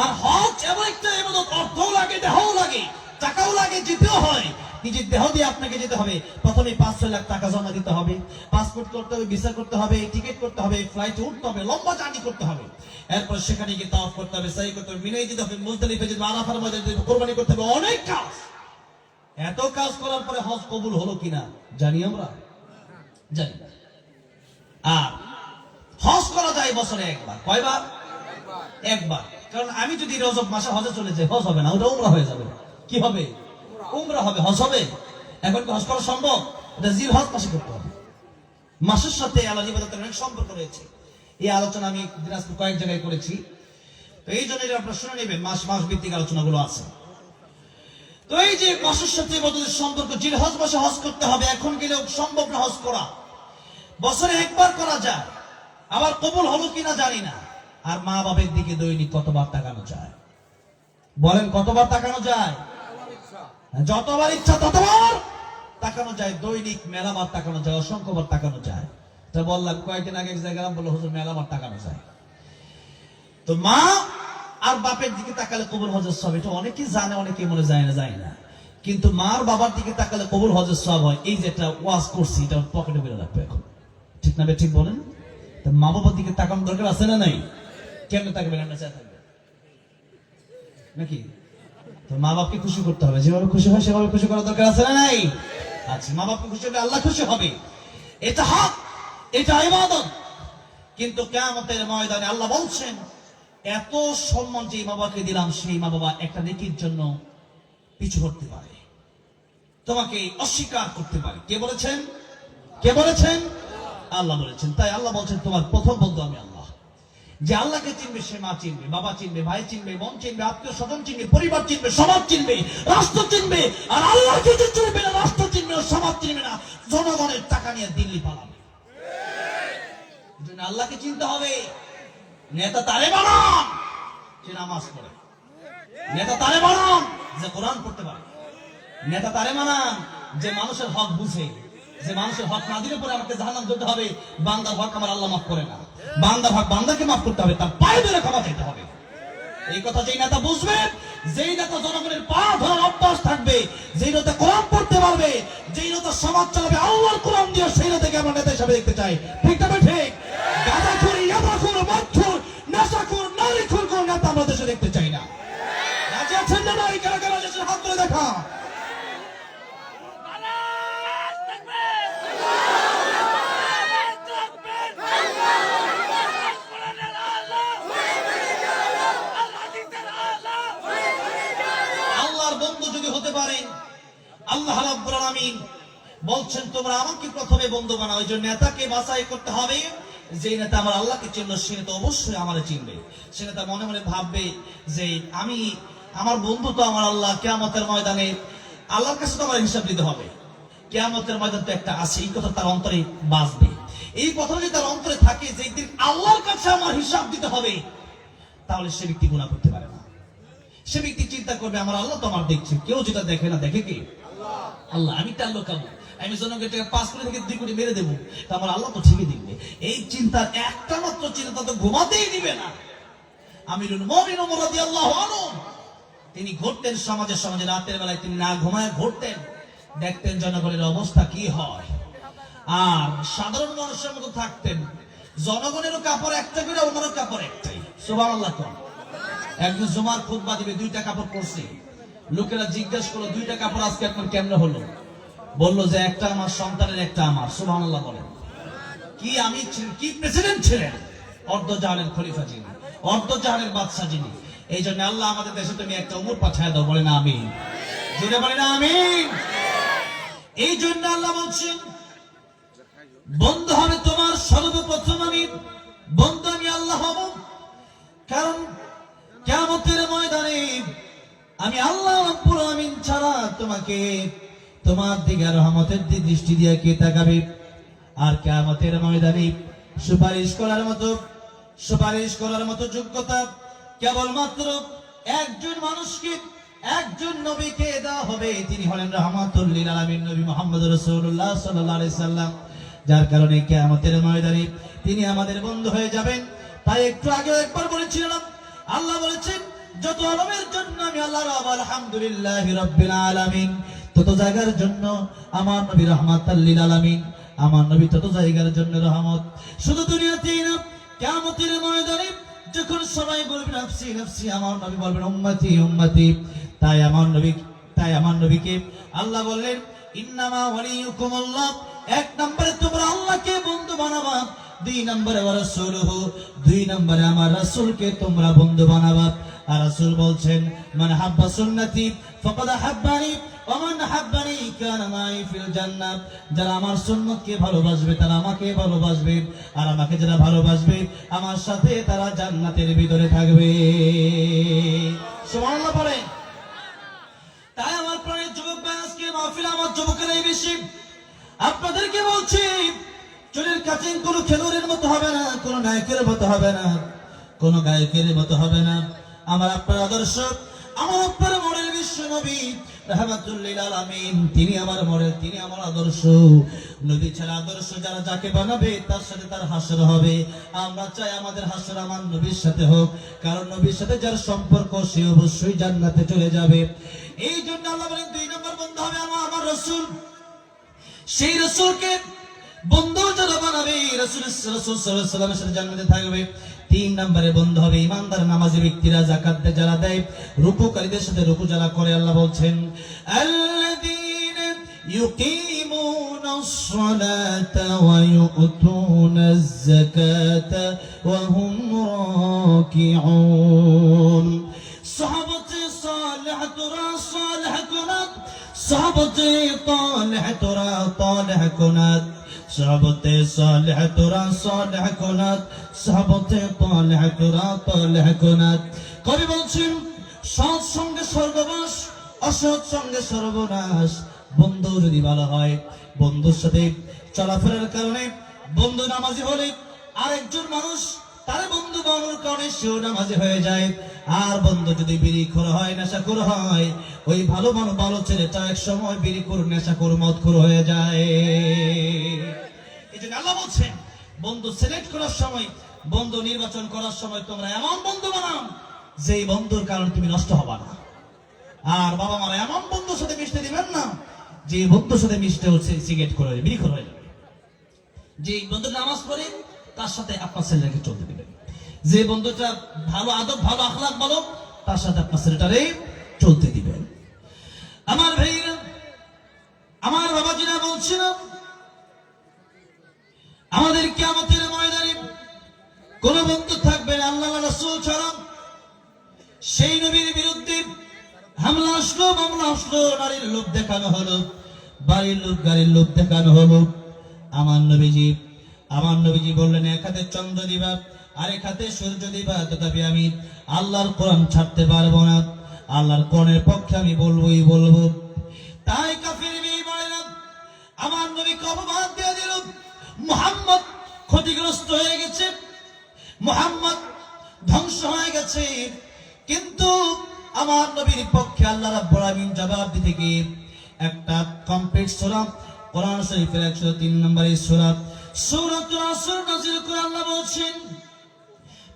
আর হজ এমন একটা ইবাদত, অর্থও লাগে, দেহও লাগে, টাকাও লাগে, যেতেও হয়। নিজের দেহ দিয়ে আপনাকে যেতে হবে। প্রথমে 5-6 লাখ টাকা জমা দিতে হবে, পাসপোর্ট করতে হবে, ভিসা করতে হবে, টিকিট করতে হবে, ফ্লাইটে উঠতে হবে, লম্বা জার্নি করতে হবে। এরপর সেখানে গিয়ে তাওয়াফ করতে হবে, সাই করতে হবে, মিনায় যেতে হবে, মুজদালিফায় যেতে হবে, আরাফার ময়দানে যেতে হবে, কুরবানি করতে হবে, অনেক কাজ। এত কাজ করার পরে হজ কবুল হলো কিনা জানি আমরা? জানি না। আর হজ করা যায় বছরে একবার। কয়বার? একবার। কারণ আমি যদি রজব মাসে হজে চলে যাই, হজ হবে না, ওটা উমরা হয়ে যাবে। কি হবে? উমরা হবে, হজ হবে। এখন কি হজ করা সম্ভব? এটা জিলহজ মাসে করতে হবে। মাসের সাথে আল্লাহর ইবাদতের অনেক সম্পর্ক রয়েছে। এই আলোচনা আমি দিনাজপুর কয়েক জায়গায় করেছি, তো এই জন্য এটা আপনারা শুনে নেবেন। মাস ভিত্তিক আলোচনাগুলো আছে। তো এই যে মাসের সাথে ইবাদতের সম্পর্ক, জিলহজ মাসে হজ করতে হবে। এখন গেলেও সম্ভব না হজ করা, বছরে একবার করা যায়। আবার কবুল হলো কিনা জানি না। আর মা বাবার দিকে দৈনিক কতবার তাকানো যায়? বলেন কতবার তাকানো যায়? যতবার ইচ্ছা ততবার তাকানো যায়। দৈনিক মেলাবার তাকানো যায়, অসংখ্যবার তাকানো যায়। তা বললাম কয়েকদিন আগে এক জায়গায় বললো হুজুর মেলাবার তাকানো যায়। তো মা আর বাপের দিকে তাকালে কবুল হজের সব, এটা অনেকেই জানে, অনেকেই মনে যায় না। কিন্তু মার বাবার দিকে তাকালে কবুল হজের সব হয়। এই যে একটা ওয়াজ করছি, এটা পকেটে বেরো রাখবে এখন, ঠিক না? ঠিক বলেন। মা বাবার দিকে তাকানো দরকার আছে না নাই? কেমনে তাকাবেন? আমরা চাই থাকবে নাকি? তো মা বাপকে খুশি করতে হবে, যেভাবে খুশি হয় সেভাবে খুশি করার দরকার আছে না নাই? আচ্ছা, মা বাপকে খুশি হবে, আল্লাহ খুশি হবে, এটা হক, এটা ইবাদত। কিন্তু কিয়ামতের ময়দানে আল্লাহ বলছেন, এত সম্মান যে মা বাবাকে দিলাম, সেই মা বাবা একটা নেকির জন্য পিছু হটতে পারে, তোমাকে অস্বীকার করতে পারে। কে বলেছেন? কে বলেছেন? আল্লাহ বলেছেন। তাই আল্লাহ বলছেন তোমার প্রথম বন্ধু আমি আল্লাহ। যে আল্লাহকে চিনবে সে মা চিনবে, বাবা চিনবে, ভাই চিনবে, বোন চিনবে, আত্মীয় স্বজন চিনবে, পরিবার চিনবে, সমাজ চিনবে, রাষ্ট্র চিনবে। আর আল্লাহকে যে চিনবে না, রাষ্ট্র চিনবে, সমাজ চিনবে না, জনগণের টাকা নিয়ে দিল্লি পালাবে। আল্লাহকে চিনতে হবে। নেতা তারে বানান যে নামাজ পড়ে, নেতা তারে বানান যে কোরআন পড়তে পারে, নেতা তারে বানান যে মানুষের হক বুঝে, যে মানুষের হক না দিলে পরে আমাকে জাহান্নাম যেতে হবে, বান্দার হক আমার আল্লাহ মাফ করে না, বান্দার হক বান্দাকে মাফ করতে হবে, তার পায়ে ধরে ক্ষমা চাইতে হবে। এই কথা যেই নেতা বুঝবেন, যেই নেতা জনগণের পা ধরার অভ্যাস থাকবে, যেই নেতা কোরআন পড়তে পারবে, যেই নেতা সমাজ চালাবে আল্লাহর কোরআন দিয়ে, সেই নেতাকে আমরা নেতা হিসেবে দেখতে চাই। ঠিক না ঠিক? গাঁজাখোর, ইয়াবাখোর, মদখোর, নেশাখোর, নারীখোর কোন নেতা আমরা দেশে দেখতে চাই না। রাজি আছেন না নাই? কারা কারা দেশের হাত ধরে দেখা। আল্লাহ রাব্বুল আলামিন বলছেন তোমরা আমাকে প্রথমে বন্ধু বানাও। এই জন্য নেতাকে বাছাই করতে হবে। যে নেতা আমার আল্লাহকে চিনল, সে নেতা অবশ্যই আমারে চিনবে। সে নেতা মনে মনে ভাববে যে আমি আমার বন্ধু তো আমার আল্লাহ। কিয়ামতের ময়দানে আল্লাহর কাছে তো আমার হিসাব দিতে হবে। কিয়ামতের ময়দান তো একটা আছে, এই কথা তার অন্তরে বাজবে। এই কথা যদি তার অন্তরে থাকে যে একদিন আল্লাহর কাছে আমার হিসাব দিতে হবে, তাহলে সে ব্যক্তি গুনাহ করতে পারে না। সে ব্যক্তি চিন্তা করবে আমার আল্লাহ তো আমার দেখছে। কেউ যেটা দেখে না, দেখে কি আল্লাহ। আমি তার লোক, আমি জনগণের টাকা 5 কোটি থেকে 2 কোটি মেরে দেবো, তা আমার আল্লাহ তো ঠিকই দেখবে। এই চিন্তার একটা মাত্র চিন্তা তো ঘুমাতেই দিবে না। আমিরুল মুমিনিন ওমর রাদিয়াল্লাহু আনহু তিনি ঘুরতেন সমাজে সমাজে, রাতের বেলায় তিনি না ঘুমায় ঘুরতেন, দেখতেন জনগণের অবস্থা কি হয়। আর সাধারণ মানুষের মতো থাকতেন। জনগণেরও কাপড় একটা করে, ওনারও কাপড় একটাই। সুবহানাল্লাহ। একজন জুমার খুতবা দিবে, 2টা কাপড় পরছে। লোকেরা জিজ্ঞাসা করলো 2টা কাপড় আজকে আপনার কেমনে হলো? বললো যে একটা আমার সন্তানের, একটা আমার। সুবহানাল্লাহ বলেন। কি আমি কি প্রেসিডেন্ট ছিলেন? অর্ধজাহানের খলিফা যিনি, অর্ধজাহানের বাদশা যিনি। এই জন্য আল্লাহ আমাদের দেশে তুমি একটা উমর পাঠায় দাও, বলেন আমিন। জোরে বলেন আমিন। এই জন্য আল্লাহ বলছেন বন্ধু হবে তোমার সর্বপ্রথম আমি বন্ধু, আমি আল্লাহ হব। কারণ কিয়ামতের ময়দানে আমি আল্লাহ রাব্বুল আমিন ছাড়া তোমাকে, তোমার দিকে রহমতের দৃষ্টি দিয়ে কে তাকাবে? আর কিয়ামতের ময়দানে সুপারিশ করার মতো যোগ্যতা কেবলমাত্র একজন মানুষকে, একজন নবীকে দেওয়া হবে। তিনি হলেন রাহমাতুল লিল আলামিন, নবী মুহাম্মদ রাসূলুল্লাহ সাল্লাল্লাহু আলাইহি সাল্লাম। যার কারণে কিয়ামতের ময়দানে তিনি আমাদের বন্ধু হয়ে যাবেন। তাই একটু আগে একবার বলেছিলাম, আল্লাহ বলেছেন যত আলমের জন্য আমি আল্লাহ রাব আলহামদুলিল্লাহি রাব্বিল আলামিন, তত জায়গার জন্য আমার নবী রাহমাতুল লিল আলামিন, আমার নবী তত জায়গার জন্য রহমত। শুধু দুনিয়াতেই না, কিয়ামতের ময়দানে যখন সবাই বলবে নাফসি নাফসি, আমার নবী বলবেন উম্মতি উম্মতি। তাই আমার নবীকে আল্লাহ বললেন ইন্নামা ওয়ালিয়ুকুমুল্লাহ। 1 নম্বরে তোমরা আল্লাহকে বন্ধু বানাবা, 2 নম্বরে ওয়া রাসূলুহু, 2 নম্বরে আমার রাসূলকে তোমরা বন্ধু বানাবা। আর রাসূল বলছেন মান হাব্বা সুন্নতি ফাকাদ হাব্বানি ওয়া মান হাব্বানি কানা মাই ফিল জান্নাহ। যারা আমার সুন্নতকে ভালোবাসবে তারা আমাকে ভালোবাসবে, আর আমাকে যারা ভালোবাসবে আমার সাথে তারা জান্নাতের ভিতরে থাকবে। সুবহানাল্লাহ পড়ে। তাই আমার প্রাণের যুবক ভাই, আজকে মাহফিল আমার যুবকেরাই বেশি। আপনাদেরকে বলছি চুলের কাটিং কোনো খেলোয়াড়ের মতো হবে না, কোনো নায়কের মতো হবে না, কোনো গায়কের মতো হবে না। আমার আপনার আদর্শ, আমার আপনার মডেল বিশ্ব নবী রাহমাতুল লিল আলামিন, তিনি আমার মডেল, তিনি আমার আদর্শ। নবী ছাড়া আদর্শ যারা যাকে বানাবে তার সাথে তার হাসর হবে। আমরা চাই আমাদের হাসর আমার নবীর সাথে হোক, কারণ নবীর সাথে যার সম্পর্ক সে অবশ্যই জান্নাতে চলে যাবে। এই জন্য আল্লাহ বলেন 2 নম্বর বন্ধু হবে আমার রাসূল। সেই রাসূলকে বন্ধু যারা বানাবে, রাসূল সাল্লাল্লাহু আলাইহি ওয়াসাল্লামের সাথে জান্নাতে থাকবে। 3 নম্বরে বন্ধু হবে ইমানদার নামাজি ব্যক্তিরা, যাকাত যারা দেয়, রুকুকারীদের সাথে রুকু যারা করে। আল্লাহ বলছেন আল্লাযীনা ইউকিমুনাস সালাতা ওয়া ইউতুনাজ যাকাতা ওয়া হুম রাকিউন। সাহাবাতে সালিহাতুরা সালিহাতুনাত, সাহাবাতে তালিহাতুরা তালিহাতুনাত, সাহাবাতে সালিহাতুরা সালিহাতুনাত, সাহাবাতে তালিহাতুরা তালিহাতুনাত। কবি বলছেন সৎ সঙ্গে স্বর্গবাস, অসৎ সঙ্গে সর্বনাশ। বন্ধু যদি ভালো হয়, বন্ধুর সাথে চলাফেরার কারণে, বন্ধু নামাজি হলে আরেকজন মানুষ তার বন্ধু বানানোর কারণে সেও নামাজি হয়ে যায়। আর বন্ধু যদি বিড়িখোর হয়, নেশাখোর হয়, ওই ভালো ভালো ছেলেটা এক সময় বিড়িখোর, নেশাখোর, মদখোর হয়ে যায়। এই জন্য আল্লাহ বলছেন বন্ধু সিলেক্ট করার সময়, বন্ধু নির্বাচন করার সময় তোমরা এমন বন্ধু বানাও যেই বন্ধুর কারণে তুমি নষ্ট হবা না। আর বাবা মারা এমন বন্ধুর সাথে মিশতে দিবেন না যে বন্ধুর সাথে মিশতে হচ্ছে সিগারেট করে বিড়িখোর হয়ে যাবে। যে বন্ধু নামাজ পড়ে তার সাথে আপনার ছেলেটাকে চলতে দিবেন। যে বন্ধুটা ভালো আদব, ভালো আখলাক ভালো, তার সাথে আপনার ছেলেটারে চলতে দিবেন। আমার ভাইরা, আমার বাবাজিরা বলছিলাম আমাদের কিয়ামতের ময়দানে কোন বন্ধু থাকবে না আল্লাহ রাসূল ছাড়া। সেই নবীর বিরুদ্ধে হামলা আসলো, মামলা আসলো, নারীর লোভ দেখানো হলো, বাড়ির লোভ গাড়ির লোভ দেখানো হলো। আমার নবীজি বললেন 1 হাতে চন্দ্র দিবা, আরেক হাতে সূর্য দিবা, তথাপি আমি আল্লাহর কোরআন ছাড়তে পারবো না। আল্লাহর কোরআনের পক্ষে আমি বলবোই বলবো। তাই কাফির বেঈমানেরা আমার নবীকে অপমান দিয়ে দিল, মুহাম্মদ ক্ষতিগ্রস্ত হয়ে গেছে, মুহাম্মদ ধ্বংস হয়ে গেছে। কিন্তু আমার নবীর পক্ষে আল্লাহ রাব্বুল আলামিন জবাব দিতে গিয়ে একটা কমপ্লিট সূরা কোরআন শরীফের 103 নম্বরের সূরা সূরাতুল আসর নাযিল করে আল্লাহ বলছেন,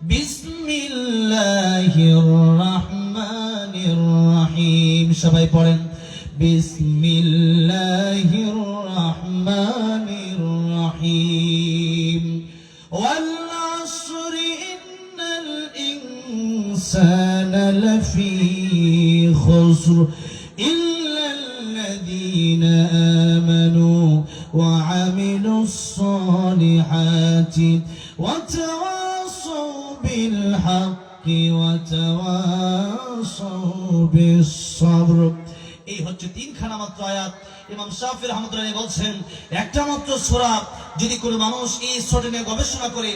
বিসমিল্লাহির রহমানির রহিম। সবাই পড়েন, বিসমিল্লাহির রহমানির রহিম। ওয়াল আসরি ইন্নাল ইনসানা লাফি খুসর ইল্লাল্লাযীনা আমানু ওয়া আমিলুস সালিহাতি ওয়া তাওয়াসাউ বিল হাক্কি ওয়া তাওয়াসাউ বিস সাবর। এই হচ্ছে তিনখানা মাত্র আয়াত। ইমাম শাফি রাহমাতুল্লাহ বলছেন, একটা মাত্র সূরা যদি কোনো মানুষ এই সূরাটা নিয়ে গবেষণা করে,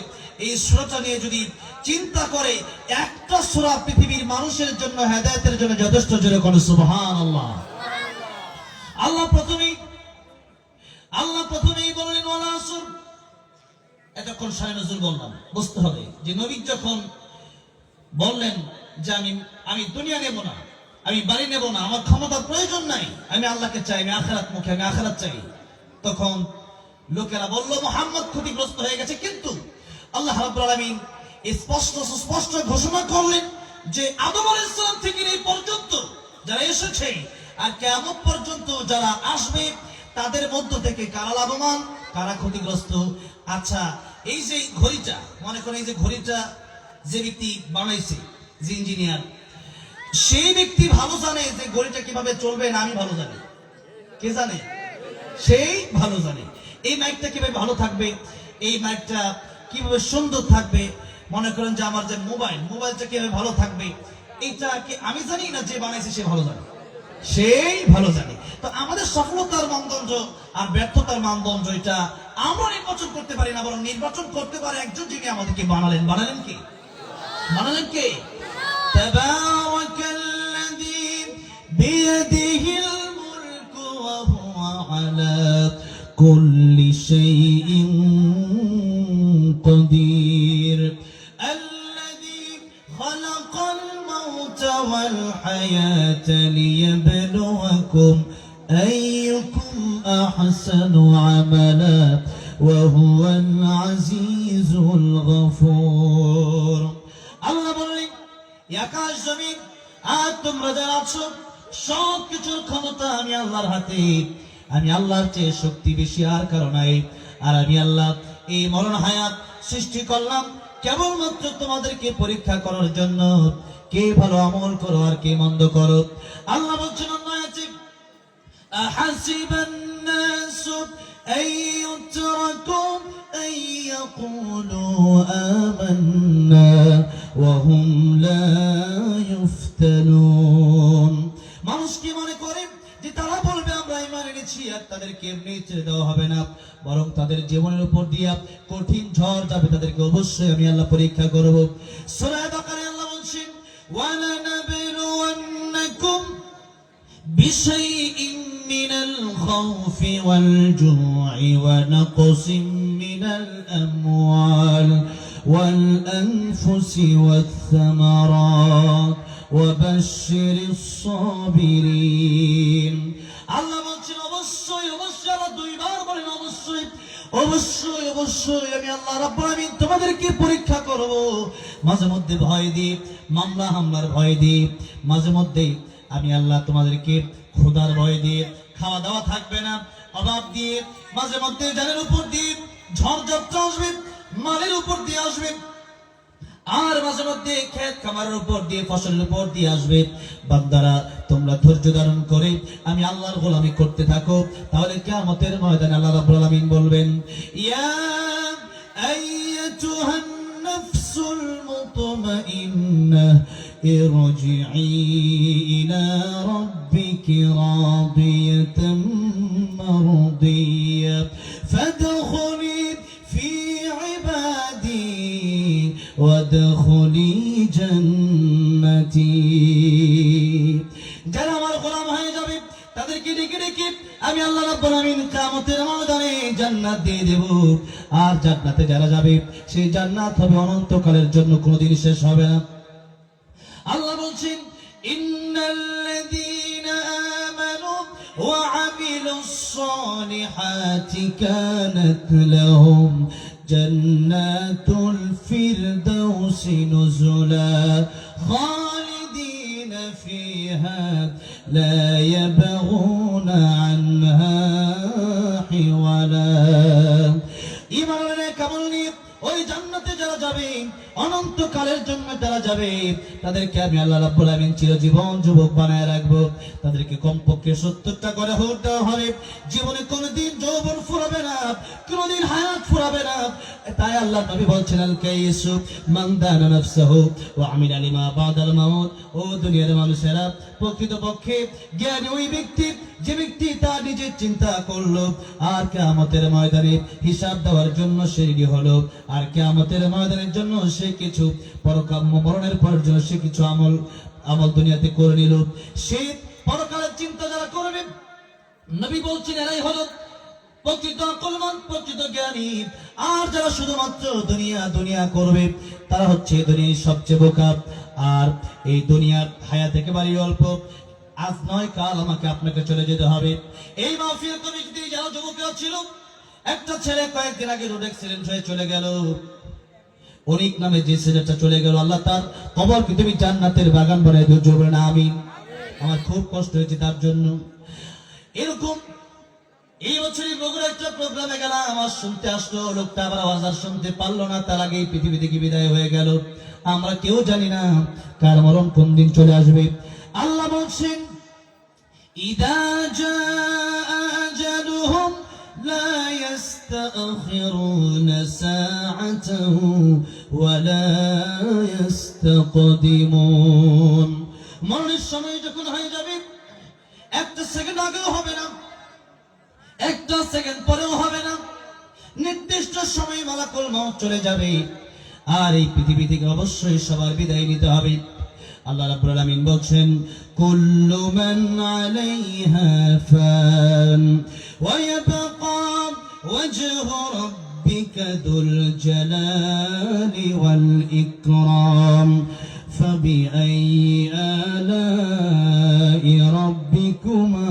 এই সূরাটা নিয়ে যদি চিন্তা করে, একটা সূরা পৃথিবীর মানুষের জন্য হেদায়েতের জন্য যথেষ্ট। জোরে কোন সুবহানাল্লাহ। আল্লাহ প্রথমেই বললেন ওয়াল আসর। এতক্ষণ শানে নজরুল বললাম, বুঝতে হবে যে নবী যখন বললেন যে আমি দুনিয়া নেব না, আমি বাড়ি নেব না, আমার ক্ষমতার প্রয়োজন নাই, আমি আল্লাহকে চাই, আমি আখিরাত মুখী, আমি আখিরাত চাই, তখন লোকেরা বলল মুহাম্মদ ক্ষতিগ্রস্ত হয়ে গেছে। কিন্তু আল্লাহ রাব্বুল আলামিন স্পষ্ট ঘোষণা করলেন যে আদম আলাইহিস সালাম থেকে এই পর্যন্ত যারা এসেছে আর কিয়ামত পর্যন্ত যারা আসবে, তাদের মধ্য থেকে কারা লাভবান, কারা ক্ষতিগ্রস্ত। আচ্ছা, এই যে ঘড়িটা, মনে করেন এই যে ঘড়িটা যে ব্যক্তি বানাইছে, যে ইঞ্জিনিয়ার, সেই ব্যক্তি ভালো জানে যে ঘড়িটা কিভাবে চলবে, না আমি ভালো জানি? কে জানে? সেই ভালো জানে। এই মাইকটা কিভাবে ভালো থাকবে, এই মাইকটা কিভাবে সুন্দর থাকবে, মনে করেন যে আমার যে মোবাইলটা কিভাবে ভালো থাকবে, এটা কি আমি জানি না যে বানাইছে সে ভালো জানে? সেই ভালো জানে। তো আমাদের সফলতার মানদণ্ড আর ব্যর্থতার মানদণ্ড এটা আমরা নির্বাচন করতে পারি না, বরং নির্বাচন করতে পারে একজন, যিনি আমাদেরকে বানালেন কে? তাবারাকাল্লাযী বিয়াদিহিল মুলকু ওয়া হুয়া আলা কুল্লি শাইইন কাদির, আল্লাযী খালাকাল মাউতা ওয়াল হায়াতা লিয়াবলুয়াকুম আইয়ুকুম আহসানু আমালা ওয়া হুয়াল আজিজুল গফুর। আল্লাহ বলেন, আকাশ জমিন আর তোমরা যারা আছো, সব কিছুর ক্ষমতা আমি আল্লাহর হাতে। আমি আল্লাহর চেয়ে শক্তি বেশি আর কারো নাই। আর আমি আল্লাহ এই মরণ হায়াত সৃষ্টি করলাম কেবলমাত্র তোমাদেরকে পরীক্ষা করার জন্য, কে ভালো আমল করো আর কে মন্দ করো। আল্লাহ বলছেন অন্য আয়াতে, আহাসিবান নাসু আইয়ুতরাকু আইয়াকুলু আমান্না ওয়া হুম লা ইফতানুন। মানুষ কি মনে করে যে তারা বলবে আমরা ঈমান এনেছি, আর তাদেরকে এমনি ছেড়ে দেওয়া হবে না, বরং তাদের জীবনের উপর দিয়া কঠিন ঝড় যাবে, তাদেরকে অবশ্যই আমি আল্লাহ পরীক্ষা করব। সূরা বাকারায় আল্লাহ বলছেন, ওয়ালানাবলুওয়ান্নাকুম বিশাইইন মিনাল খাউফি ওয়াল জু'i ওয়া নাকসিম মিনাল আমওয়াল ওয়াল আনফুসি ওয়াস সামারাত ওয়া বাশশিরিস সাবিরিন। আল্লাহ বলছেন অবশ্যই আল্লাহ দুইবার বলেন অবশ্যই আমি আল্লাহ রাব্বুল আলামিন তোমাদেরকে পরীক্ষা করব। মাঝে মধ্যে ভয় দিই, মামলা হামলার ভয় দিই, মাঝে মধ্যে আমি আল্লাহ তোমাদেরকে ক্ষুধার ভয় দিয়ে, খাওয়া দাওয়া থাকবে না, অভাব দিয়ে, মাঝে মধ্যে জানের উপর দিয়ে ঝড় ঝাপটা আসবে, মালের উপর দিয়ে আসবে, আর মাঝে মধ্যে ক্ষেত খামারের উপর দিয়ে, ফসলের উপর দিয়ে আসবে। বান্দারা তোমরা ধৈর্য ধারণ করে আমি আল্লাহর গোলামি করতে থাকো, তাহলে কিয়ামতের ময়দানে আল্লাহ রাব্বুল আলামিন বলবেন, ইয়া আইয়াতুহান নাফসুল মুতমাইন্নাহ ইরজিই ইলা রাব্বিকি রাদিয়াতাম মারদিয়া ফাদখুলি ফি ইবাদি ওয়াদখুলি জান্নাতি। আমার গোলাম হয়ে যাবে, তাদেরকে ডেকে ডেকে আমি আল্লাহ রাব্বুল আমিন কিয়ামতের ময়দানে জান্নাত দিয়ে দেব। আর জান্নাতে যারা যাবে সেই জান্নাত হবে অনন্তকালের জন্য, কোনোদিন শেষ হবে না। আল্লাহ বলছেন, ইন্নাল্লাযীনা আমানু ওয়া আমিলুস সালিহাতি কানাত লাহুম জান্নাতুল ফিরদাউসি নুজুলা খালিদিনা ফিহা লা ইয়াবগুনা আনহা হিওয়ালা। ঈমানে কামাল নিয়ে ওই জান্নাতে যারা যাবে, অনন্তকালের জন্য যারা যাবে, তাদেরকে আমি আল্লাহ রাব্বুল আমিন চিরজীবন যুবক বানায় রাখবো। তাদেরকে কমপক্ষে 70টা করে হুর দেওয়া হবে। জীবনে কোনোদিন যৌবন ফুরাবে না, কোনোদিন হায়াত ফুরাবে না। তাই আল্লাহ নবী বলছেন, আল কাইসু মান দানা নাফসাহু ওয়া আমিলা লিমা বাদাল মাউত। ও দুনিয়ার মানুষেরা, প্রকৃতপক্ষে জ্ঞানী ওই ব্যক্তি যে ব্যক্তি তার নিজের চিন্তা করলো আর কিয়ামতের ময়দানে হিসাব দেওয়ার জন্য সে রেডি হলো, আর কিয়ামতের ময়দানের জন্য সে কিছু পরকাম্য মরণের পর জন্য সে কিছু আমল দুনিয়াতে করে নিল। সে পরকালের চিন্তা যারা করবে, নবী বলছেন এরাই হলো প্রকৃত আকলমান, প্রকৃত জ্ঞানী। আর যারা শুধুমাত্র দুনিয়া দুনিয়া করবে, তারা হচ্ছে দুনিয়ার সবচেয়ে বোকা। আর এই দুনিয়ার হায়াত একেবারেই অল্প, আজ নয় কাল আমাকে আপনাকে চলে যেতে হবে। এই মাহফিল কমিটিতে যারা যুবকেরা ছিল, একটা ছেলে কয়েকদিন আগে রোড অ্যাক্সিডেন্ট হয়ে চলে গেল। অনেক নামে যে ছেলেটা চলে গেল, আল্লাহ তার কবরকে তুমি জান্নাতের বাগান বানায় দিও, জোরে বলেন আমিন। আমার খুব কষ্ট হয়েছে তার জন্য। এরকম এই বছরই বগুড়া একটা প্রোগ্রামে গেলাম, আমার শুনতে আসলো, লোকটা আবার আওয়াজ আর শুনতে পারলো না, তার আগেই পৃথিবী থেকে বিদায় হয়ে গেল। আমরা কেউ জানি না কার মরণ কোন দিন চলে আসবে। আল্লাহ বলছেন, ইদা জাআ আজালুহুম লা ইস্তাখিরুনা সাআতাহু ওয়া লা ইস্তাকদিমুন। মরণের সময় যখন হয়ে যাবে, একটা সেকেন্ড আগেও হবে না, একটা সেকেন্ড পরেও হবে না। নির্দিষ্ট সময় মালাকুল মউত চলে যাবে, আর এই পৃথিবী থেকে অবশ্যই সবার বিদায় নিতে হবে। আল্লাহ রাব্বুল আলামিন বলছেন, কুল্লু মান আলাইহা ফান ওয়া ইয়াবকা ওয়াজহু রাব্বিকা যুল জালালি ওয়াল ইকরাম ফাবিআইয়ি আলাই রাব্বিকুমা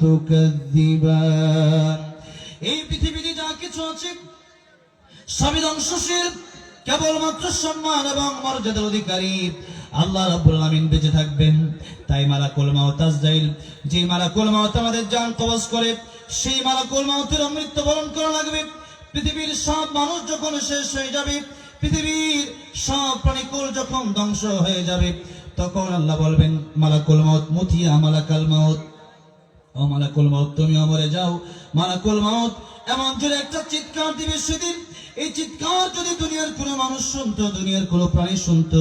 তুকাযযিবান। এই পৃথিবীতে যা কিছু আছে সবই ধ্বংসশীল, কেবলমাত্র সম্মান এবং মর্যাদার অধিকারী আল্লাহ রাব্বুল আমিন বেঁচে থাকবেন। তাই মালাকুল মাউত আজরাইল, যে মালাকুল মাউত আমাদের জান কবজ করে, সেই মালাকুল মাউতের মৃত্যুবরণ করা লাগবে। পৃথিবীর সব মানুষ যখন শেষ হয়ে যাবে, পৃথিবীর সব প্রাণীকুল যখন ধ্বংস হয়ে যাবে, তখন আল্লাহ বলবেন, মালাকুল মাউত মুতিয়া মালাকাল মাউত, ও মালাকুল মাউত তুমি মরে যাও। মালাকুল মাউত এমন জোরে একটা চিৎকার দিবে সেদিন, এই চিৎকার যদি দুনিয়ার কোনো মানুষ শুনতো, দুনিয়ার কোনো প্রাণী শুনতো,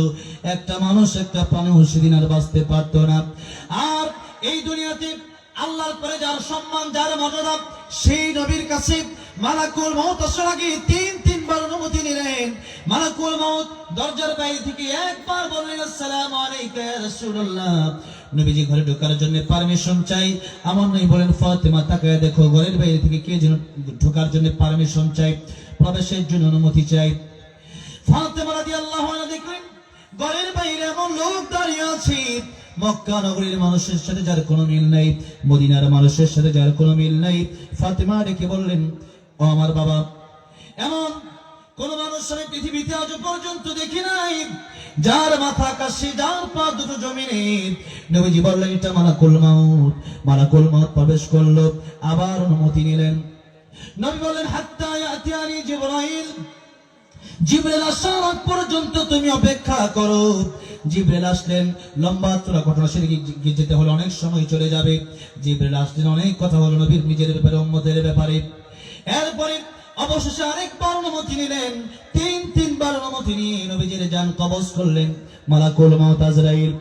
একটা মানুষ একটা প্রাণী সেদিন আর বাঁচতে পারতো না। আর এই দুনিয়াতে আল্লাহর পরে যার সম্মান, যার মর্যাদা, সেই নবীর কাছে মালাকুল মউত আসার আগে তিনবার অনুমতি নিলেন। মালাকুল মউত দরজার বাইরে থেকে একবার বললেন, আসসালামু আলাইকা ইয়া রাসূলুল্লাহ। নবীজি ঘরে ঢোকার জন্য পারমিশন চাই। আমার নবী বলেন, ফাতেমা তাকায় দেখো, ঘরের বাইরে থেকে কে যেন ঢোকার জন্য পারমিশন চাই, প্রবেশের জন্য অনুমতি চাই। ফাতেমা রাদিয়াল্লাহু আনহা দেখলেন ঘরের বাইরে এমন লোক দাঁড়িয়ে আছে, মক্কা নগরীর মানুষের সাথে যার কোনো মিল নাই, মদিনার মানুষের সাথে যার কোনো মিল নাই। ফাতেমা ডেকে বললেন, ও আমার বাবা, এমন কোন মানুষ আমি পৃথিবীতে আজ পর্যন্ত দেখি নাই, যার মাথা আকাশে, যার পা দুটো জমিনে। নবীজি বললেন, এটা মালাকুল মাউত। মালাকুল মাউত প্রবেশ করলো, আবার অনুমতি নিলেন। নবী বললেন, হাত্তা ইয়াতিয়ানি জিবরাইল, জিবরাইল আসার আগ পর্যন্ত তুমি অপেক্ষা করো। জিবরাইল আসলেন, লম্বা চড়া ঘটনা, সেদিকে যেতে হলে অনেক সময় চলে যাবে। জিবরাইল আসলেন, অনেক কথা হলো নবীর নিজের ব্যাপারে, উম্মতের ব্যাপারে। এরপরে অবশেষে আরেকবার অনুমতি নিলেন, তিনবার অনুমতি নিয়ে নবীজির জান কবজ করলেন মালাকুল মাউত আজরাইল।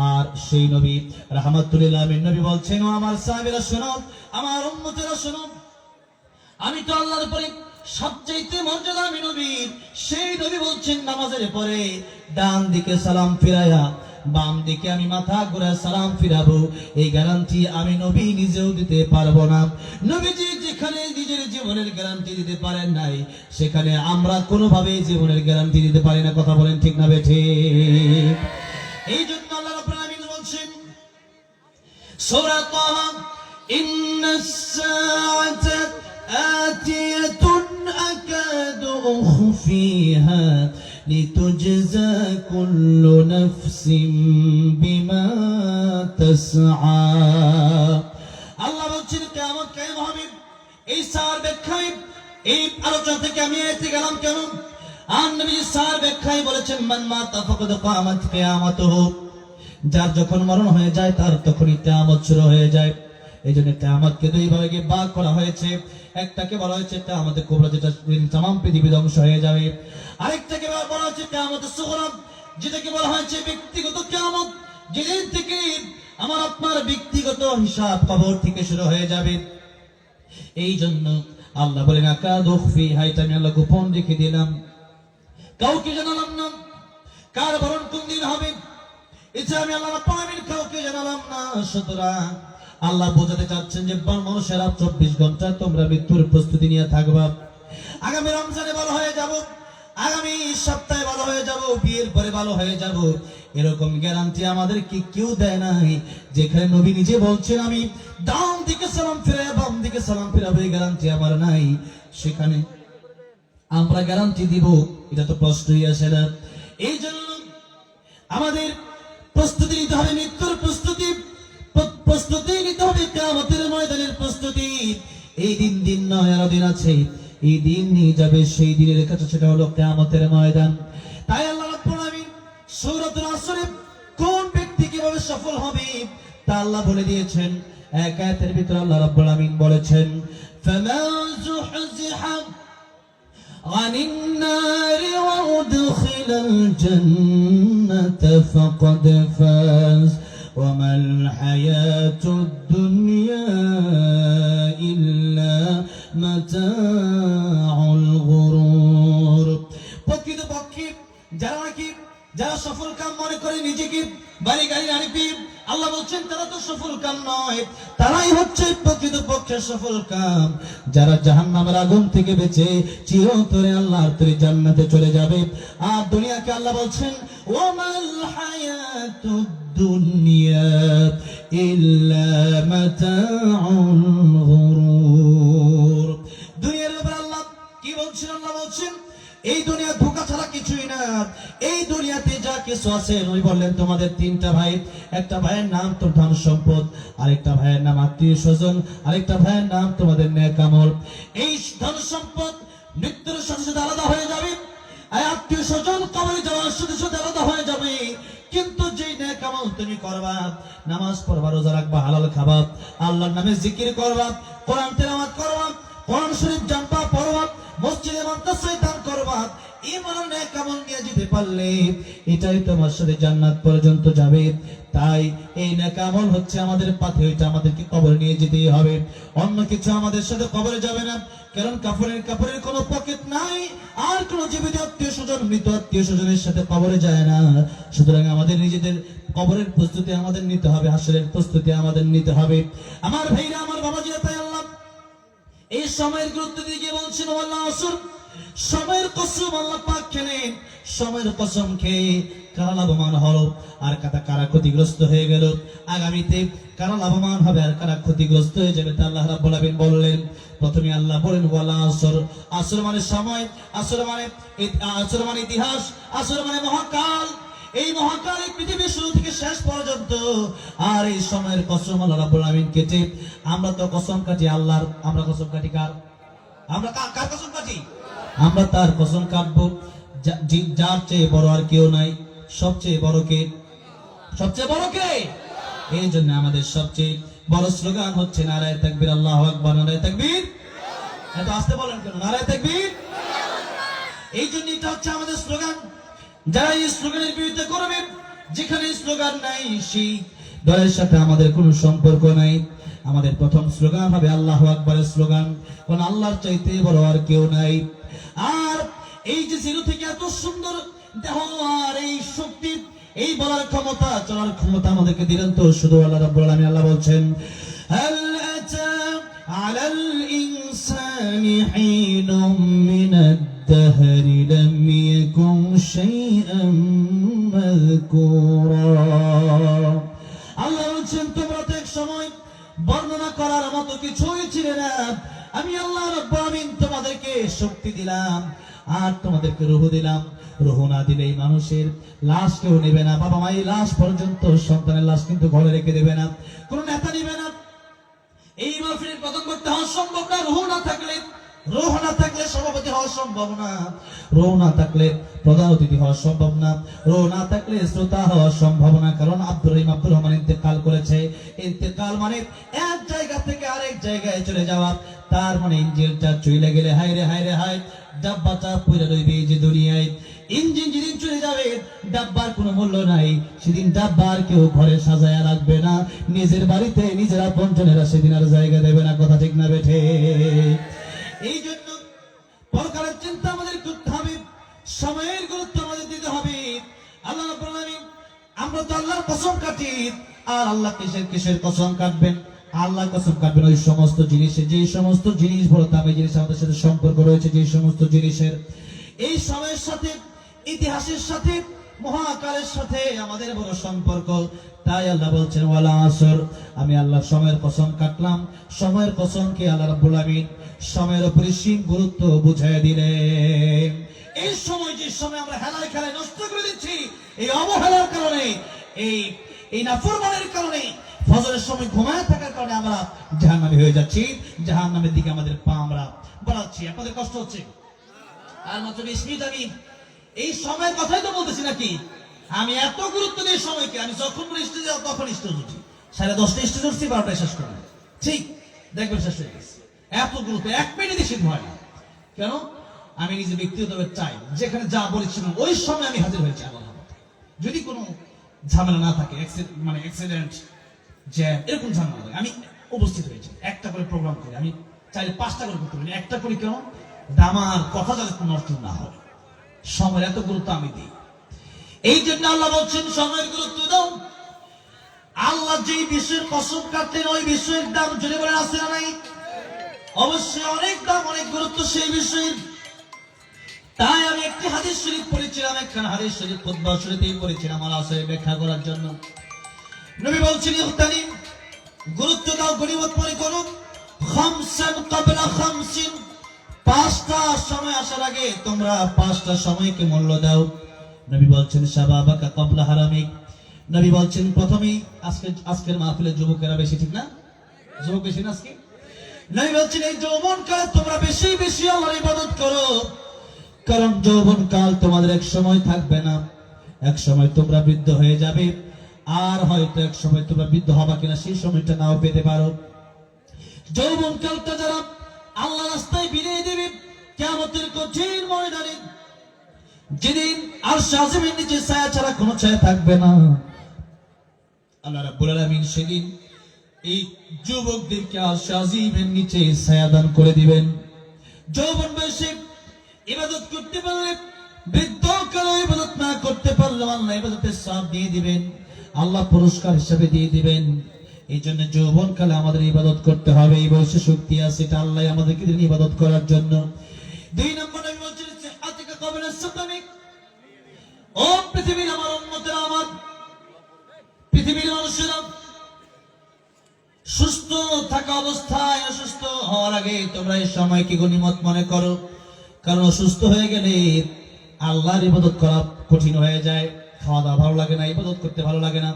আর সেই নবী রাহমাতুল লিল আলামিন নবী বলছেন, ও আমার সাহাবীরা শোনো, আমার উম্মতেরা শোনো, আমি তো আল্লাহর উপরে সবচেয়ে মর্যাদামী নবী। সেই নবী বলছেন, নামাজের পরে ডান দিকে সালাম ফিরায়া বাম দিকে আমি মাথা ঘুরে সালাম ফিরাবো, এই গ্যারান্টি আমি নবী নিজেও দিতে পারবো না। নবীজি যেখানে নিজের জীবনের গ্যারান্টি দিতে পারেন নাই, সেখানে আমরা কোনোভাবে জীবনের গ্যারান্টি দিতে পারি না। কথা বলেন ঠিক না বেঠিক? এই জন্য আল্লাহ রাব্বুল আলামিন বলছেন সূরা তাহা, ইন্নাস সাআতা আতিয়াতুন আকাদু উখফিহা লিতুজজা কুল্লু নাফসিন বিমা তাসআ। আল্লাহ বলছেন কিয়ামত কায়েম হবে। এই সার ব্যাখ্যায় এই আলোচনা থেকে আমি এতে গেলাম কেন? আর নবী সার ব্যাখ্যায় বলেছেন মান মাতা ফাকাদ কামাত কিয়ামাতুহু, যার যখন মরণ হয়ে যায় তার তখনই কিয়ামত শুরু হয়ে যায়। এই জন্য কিয়ামতকে দুই ভাগে ভাগ করা হয়েছে। একটাকে বলা হয়েছে কিয়ামতে কুবরা, যেটা तमाम পৃথিবী ধ্বংস হয়ে যাবে। আরেকটাকে বলা হয়েছে কিয়ামতে সুগরা, যেটাকে বলা হয়েছে ব্যক্তিগত কিয়ামত, যেদিন থেকে আমার আপনার ব্যক্তিগত হিসাব কবর থেকে শুরু হয়ে যাবে। এই জন্য আল্লাহ বলেন আকাদু উখফিহা, এটা আমি আল্লাহ গোপন রেখে দিলাম, কাউকে জানালাম না। কার মরণ কোন দিন হবে এটা আমি আল্লাহ রাব্বুল আলামিন কাউকে জানালাম না। সুতরাং আল্লাহ বোঝাতে চাচ্ছেন যে মানুষেরা 24 ঘন্টা তোমরা মৃত্যুর প্রস্তুতি নিয়ে থাকবা। আগামী রমজানে ভালো হয়ে যাব, আগামী সপ্তাহে ভালো হয়ে যাব, বিয়ের পরে ভালো হয়ে যাব, এরকম গ্যারান্টি আমাদেরকে কেউ দেয় নাই। যেখানে নবী নিজে বলছেন আমি ডান দিকে সালাম ফিরাবো, বাম দিকে সালাম ফিরাবো, এই গ্যারান্টি আমার নাই, সেখানে আমরা গ্যারান্টি দিব? এটা তো প্রশ্নই আসে না। এই জন্য আমাদের প্রস্তুতি নিতে হবে, মৃত্যুর প্রস্তুতি, প্রস্তুতি নিতে হবে কিয়ামতের ময়দানের প্রস্তুতি। এই দিন নয়, আরো দিন আছে। এই দিন নিয়ে যাবে সেই দিনের কাছে, সেটা হলো কিয়ামতের ময়দান। তাই আল্লাহ রাব্বুল আলামিন সূরাতুল আসরে কোন ব্যক্তি কিভাবে সফল হবে তা আল্লাহ বলে দিয়েছেন। এক আয়াতের ভিতরে আল্লাহ রাব্বুল আলামিন বলেছেন ফামান যুহজিহা আনিন নারি ওয়া উদখিলাল জান্নাতা ফাকাদ ফাজ ওয়া মাল হায়াতুদ দুনিয়া ইল্লা মাতাউল গুরুর। প্রকৃতপক্ষে যারা সফল কাম মনে করে নিজেকে বাড়ি গাড়ি আনিপি, আল্লাহ বলছেন তারা তো সফল কাম নয়, তারাই হচ্ছে প্রকৃতপক্ষে সফল কাম, যারা জাহান্নামের আগুন থেকে বেঁচে চিরতরে আল্লাহর তরে জান্নাতে চলে যাবে। আর দুনিয়াকে আল্লাহ বলছেন ওয়ামাল হায়াতুদ দুনিয়া ইল্লা মাতাউল গুরুর। দুনিয়ার উপর আল্লাহ কি বলছেন? আল্লাহ বলছেন এই দুনিয়া ধোঁকা ছাড়া কিছুই না। এই দুনিয়াতে যা কিছু আছে, নবী বললেন তোমাদের তিনটা ভাই, একটা ভাইয়ের নাম তো ধন সম্পদ, আরেকটা ভাইয়ের নাম আত্মীয় স্বজন, আরেকটা ভাইয়ের নাম তোমাদের নেক আমল। এই ধন সম্পদ মৃত্যুর সাথে সাথে আলাদা হয়ে যাবে, আর আত্মীয় স্বজন কবরে যাওয়ার সাথে সাথে আলাদা হয়ে যাবে। কিন্তু যেই নেক আমল তুমি করবা, নামাজ পড়বা, রোজা রাখবা, হালাল খাবা, আল্লাহর নামে জিকির করবা, কোরআন তেলাওয়াত করবা, কোরআন শরীফ জানবা, পড়বা, মসজিদে মাদ্রাসায় দান করবা, ঈমান নেক আমল নিয়ে যেতে পারলে এটাই তোমার সাথে জান্নাত পর্যন্ত যাবে। তাই এই নেক আমল হচ্ছে আমাদের পাথে, এটা আমাদেরকে কবরে নিয়ে যেতেই হবে, অন্য কিছু আমাদের সাথে কবরে যাবে না। কারণ কাপড়ের কোনো পকেট নাই, আর কোন জীবিত আত্মীয় স্বজন মৃত আত্মীয় স্বজনের সাথে কবরে যায় না। সুতরাং আমাদের নিজেদের কবরের প্রস্তুতি আমাদের নিতে হবে, হাসরের প্রস্তুতি আমাদের নিতে হবে। আমার ভাইরা, আমার বাবাজিরা, তাই আল্লাহ এই সময়ের গুরুত্ব দিয়ে বলছেন আল্লাহ আসর, সময়ের কসম আল্লাহ পাক খেলেন, সময়ের কসম খেয়ে কারা লাভবান হলো আর কারা ক্ষতিগ্রস্ত হয়ে গেল, আগামীতে কারা লাভবান হবে আর কারা ক্ষতিগ্রস্ত হয়ে যাবে তা আল্লাহ রাব্বুল আলামিন বললেন। প্রথমে আল্লাহ বলেন ওয়াল আসর, আসর মানে সময়, আসর মানে ইতিহাস, আসর মানে মহাকাল। এই মহাকাল এই পৃথিবীর শুরু থেকে শেষ পর্যন্ত। আর এই সময়ের কসম আল্লাহ রাব্বুল আলামিন কেটে, আমরা তো কসম কাটি আল্লাহর, আমরা কসম কাটি কার? আমরা কার কসম কাটি? আমরা তার কসম কাটবো যার চেয়ে বড় আর কেউ নাই। সবচেয়ে বড় কে? সবচেয়ে বড় কে? এই জন্য আমাদের সবচেয়ে বড় স্লোগান হচ্ছে নারায়ে তাকবীর, আল্লাহু আকবার, নারায়ে তাকবীর। এত আস্তে বলেন কেন? নারায়ে তাকবীর। এই জন্য এটা হচ্ছে আমাদের স্লোগান। যারা এই স্লোগানের বিরুদ্ধে করবে, যেখানে স্লোগান নাই সেই দলের সাথে আমাদের কোনো সম্পর্ক নাই। আমাদের প্রথম স্লোগান হবে আল্লাহু আকবারের স্লোগান, কারণ আল্লাহর চাইতে বড় আর কেউ নাই। আর এই যে জিরো থেকে এত সুন্দর দেহ আর এই শক্তি, এই বলার ক্ষমতা, চলার ক্ষমতা আমাদেরকে দিলেন তো শুধু আল্লাহ রাব্বুল আলামিন। আল্লাহ বলছেন, হাল আতা আলাল ইনসানি হিনুম মিনাদ দাহরি লাম ইয়াকুন শাইআন মাযকুরা। আল্লাহ বলছেন, তোমরা তো এক সময় বর্ণনা করার মতো কিছুই ছিলে না। আমি আল্লাহ রাব্বুল আলামিন তোমাদেরকে শক্তি দিলাম আর তোমাদেরকে রূহ দিলাম। রূহ না দিলেই মানুষের লাশ কেউ নেবে না। বাবা মা এই লাশ পর্যন্ত, সন্তানের লাশ কিন্তু ঘরে রেখে দেবে না, কোন নেতা নেবে না। এই মাহফিলের প্রধান করতে হওয়া সম্ভব না রূহ না থাকলে। রূহ না থাকলে সভাপতি হওয়া সম্ভব না। রূহ না থাকলে প্রধান অতিথি হওয়া সম্ভব না। রূহ না থাকলে শ্রোতা হওয়া সম্ভব না। কারণ আব্দুর রহমান ইন্তেকাল করেছে। ইন্তেকাল মানে এক জায়গা থেকে আরেক জায়গায় চলে যাওয়া। তার মানে ইঞ্জিনটা চলে গেলে হায় রে হায় রে হায়, ডাব্বাটা পড়ে রইবে এই যে দুনিয়ায়। ইঞ্জিন যেদিন চলে যাবে ডাব্বার কোনো মূল্য নাই। সেদিন ডাব্বার কেউ ঘরে সাজায়া রাখবে না। নিজের বাড়িতে নিজের আপনজনেরা সেদিন আর জায়গা দেবে না। কথা ঠিক না বেঠে? এই জন্য পরকালের চিন্তা আমাদের করতে হবে, সময়ের গুরুত্ব আমাদের দিতে হবে। আল্লাহ রাব্বুল আলামিন, আমরা তো আল্লাহর কসম কাটি, আর আল্লাহ কিসের কসম কাটবেন? আল্লাহ কসম কাটবেন ওই সমস্ত জিনিসের, যে সমস্ত জিনিস বড় দামি জিনিস, আমাদের সাথে সম্পর্ক রয়েছে যে সমস্ত জিনিসের। এই সময়ের সাথে, ইতিহাসের সাথে, মহাকালের সাথে আমাদের বড় সম্পর্ক। তাই আল্লাহ বলছেন, ওয়ালা আসর, আমি আল্লাহ সময়ের কসম কাটলাম। সময়ের কসমকে আল্লাহ রাব্বুল আলামিন সময়ের অপরিসীম গুরুত্ব বুঝায় দিলেন। এই সময়, যে সময় আমরা হেলায় খেলায় নষ্ট করে দিচ্ছি, এই অবহেলার কারণে, এই নাফরমানের কারণে, ফজরের সময় ঘুমায় থাকার কারণে আমরা জাহান্নামী হয়ে যাচ্ছি। জাহান্নামের দিকে আমাদের পা আমরা বাড়াচ্ছি। আপনাদের কষ্ট হচ্ছে? আর মাত্র 20 মিনিট আমি এই সময়ের কথাই তো বলতেছি নাকি? আমি এত গুরুত্ব দিই সময়কে। আমি যখন স্টেজে যাও তখন স্টেজ উঠি। 10:30 স্টেজ উঠছি, 12টায় শেষ করি। ঠিক দেখবেন শেষ হয়ে গেছে। এত গুরুত্ব, 1 মিনিটে সিদ্ধ হয় না। কেন? আমি নিজে ব্যক্তিগতভাবে চাই যেখানে যা বলেছিলাম ওই সময় আমি হাজির হয়েছি। আল্লাহ যদি কোনো ঝামেলা না থাকে, মানে অ্যাক্সিডেন্ট, জ্যাম, এরকম ঝামেলা থাকে, আমি উপস্থিত হয়েছি। একটা করে প্রোগ্রাম করি, আমি চাইলে 5টা করে করতে পারি। একটা করি কেন? আমার কথা যাতে কোনো নষ্ট না হয়। সময়ের এত গুরুত্ব আমি দিই। এই জন্য আল্লাহ বলছেন সময়ের গুরুত্ব দাও। আল্লাহ যেই বিষয়ের কসম কাটলেন ওই বিষয়ের দাম জুড়ে বলে আছে না নাই? অবশ্যই অনেক দাম, অনেক গুরুত্ব সেই বিষয়ের। তাই আমি একটি হাদিস শরীফ পড়েছিলাম, একখানা হাদিস শরীফ খুতবা শরীফেই পড়েছিলাম আমার আসলে ব্যাখ্যা করার জন্য। নবী বলছেন, ইখতানিম, গুরুত্ব দাও, গনিমত মনে করো, খামসান ক্বাবলা খামসিন, 5টা সময় আসার আগে তোমরা 5টা সময়কে মূল্য দাও। নবী বলছেন, শাবাবাকা ক্বাবলা হারামিক। নবী বলছেন প্রথমেই, আজকের মাহফিলে যুবকেরা বেশি, ঠিক না? যুবক বেশি না আজকে? নবী বলছেন এই যৌবনকালে তোমরা বেশি বেশি আল্লাহর ইবাদত করো। কারণ যৌবনকাল তোমাদের এক সময় থাকবে না। এক সময় তোমরা বৃদ্ধ হয়ে যাবে, আর হয়তো এক সময় তোমরা বৃদ্ধ হবা কিনা সেই সময়টা নাও পেতে পারো। যৌবনকালটা যারা আল্লাহ রাস্তায় বিলিয়ে দেবে কিয়ামতের কঠিন ময়দানে, যেদিন আরশ আজিমের নিচে ছায়া ছাড়া কোনো ছায়া থাকবে না, আল্লাহ রাব্বুল আলামিন সেদিন এই যুবকদেরকে আরশ আজিমের নিচে ছায়া দান করে দিবেন। যৌবন বয়সে ইবাদত করতে পারলে, বৃদ্ধকালে ইবাদত না করতে পারলে আল্লাহ ইবাদতের সওয়াব দিয়ে দিবেন, আল্লাহ পুরস্কার হিসেবে দিয়ে দিবেন। এই জন্য যৌবনকালে আমাদের ইবাদত করতে হবে। এই বয়সে শক্তি আছে, এটা আল্লাহ আমাদেরকে দিন ইবাদত করার জন্য। 2 নম্বর নবী বলেছেন, সিহাতিকা ক্বাবলা সাকামিক। ও পৃথিবীর আমার উম্মতেরা, আমার পৃথিবীর মানুষেরা, সুস্থ থাকা অবস্থায় অসুস্থ হওয়ার আগে তোমরা এই সময়কে গনিমত মনে করো। কারণ অসুস্থ হয়ে গেলে আল্লাহর ইবাদত করা কঠিন হয়ে যায়। খাওয়া দাওয়া ভালো লাগে না, ইবাদত করতে ভালো লাগে না।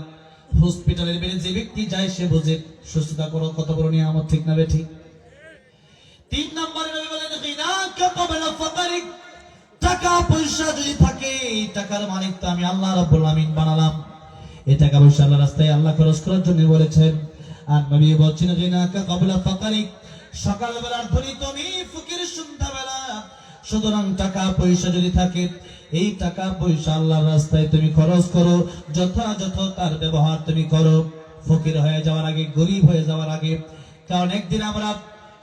হসপিটালের বেডে যে ব্যক্তি যায় সে বোঝে সুস্থতা করো কত বড় নিয়ামত, ঠিক না বেঠিক? 3 নম্বরে নবী বলেন, গিনাকা ক্বাবলা ফাকারিক। টাকা পয়সা যদি থাকে, এই টাকার মালিক তো আমি আল্লাহ রাব্বুল আলামিন বানালাম। এই টাকা পয়সা আল্লাহর রাস্তায় আল্লাহ খরচ করার জন্য বলেছেন। আর নবী বলছেন, গিনাকা ক্বাবলা ফাকারিক, সকালবেলার ধনী তুমি, ফকির সন্ধ্যাবেলা। সুতরাং টাকা পয়সা যদি থাকে, এই টাকা পয়সা আল্লাহর রাস্তায় তুমি খরচ করো, যথাযথ তার ব্যবহার তুমি করো, ফকির হয়ে যাওয়ার আগে, গরিব হয়ে যাওয়ার আগে। কারণ একদিন আমরা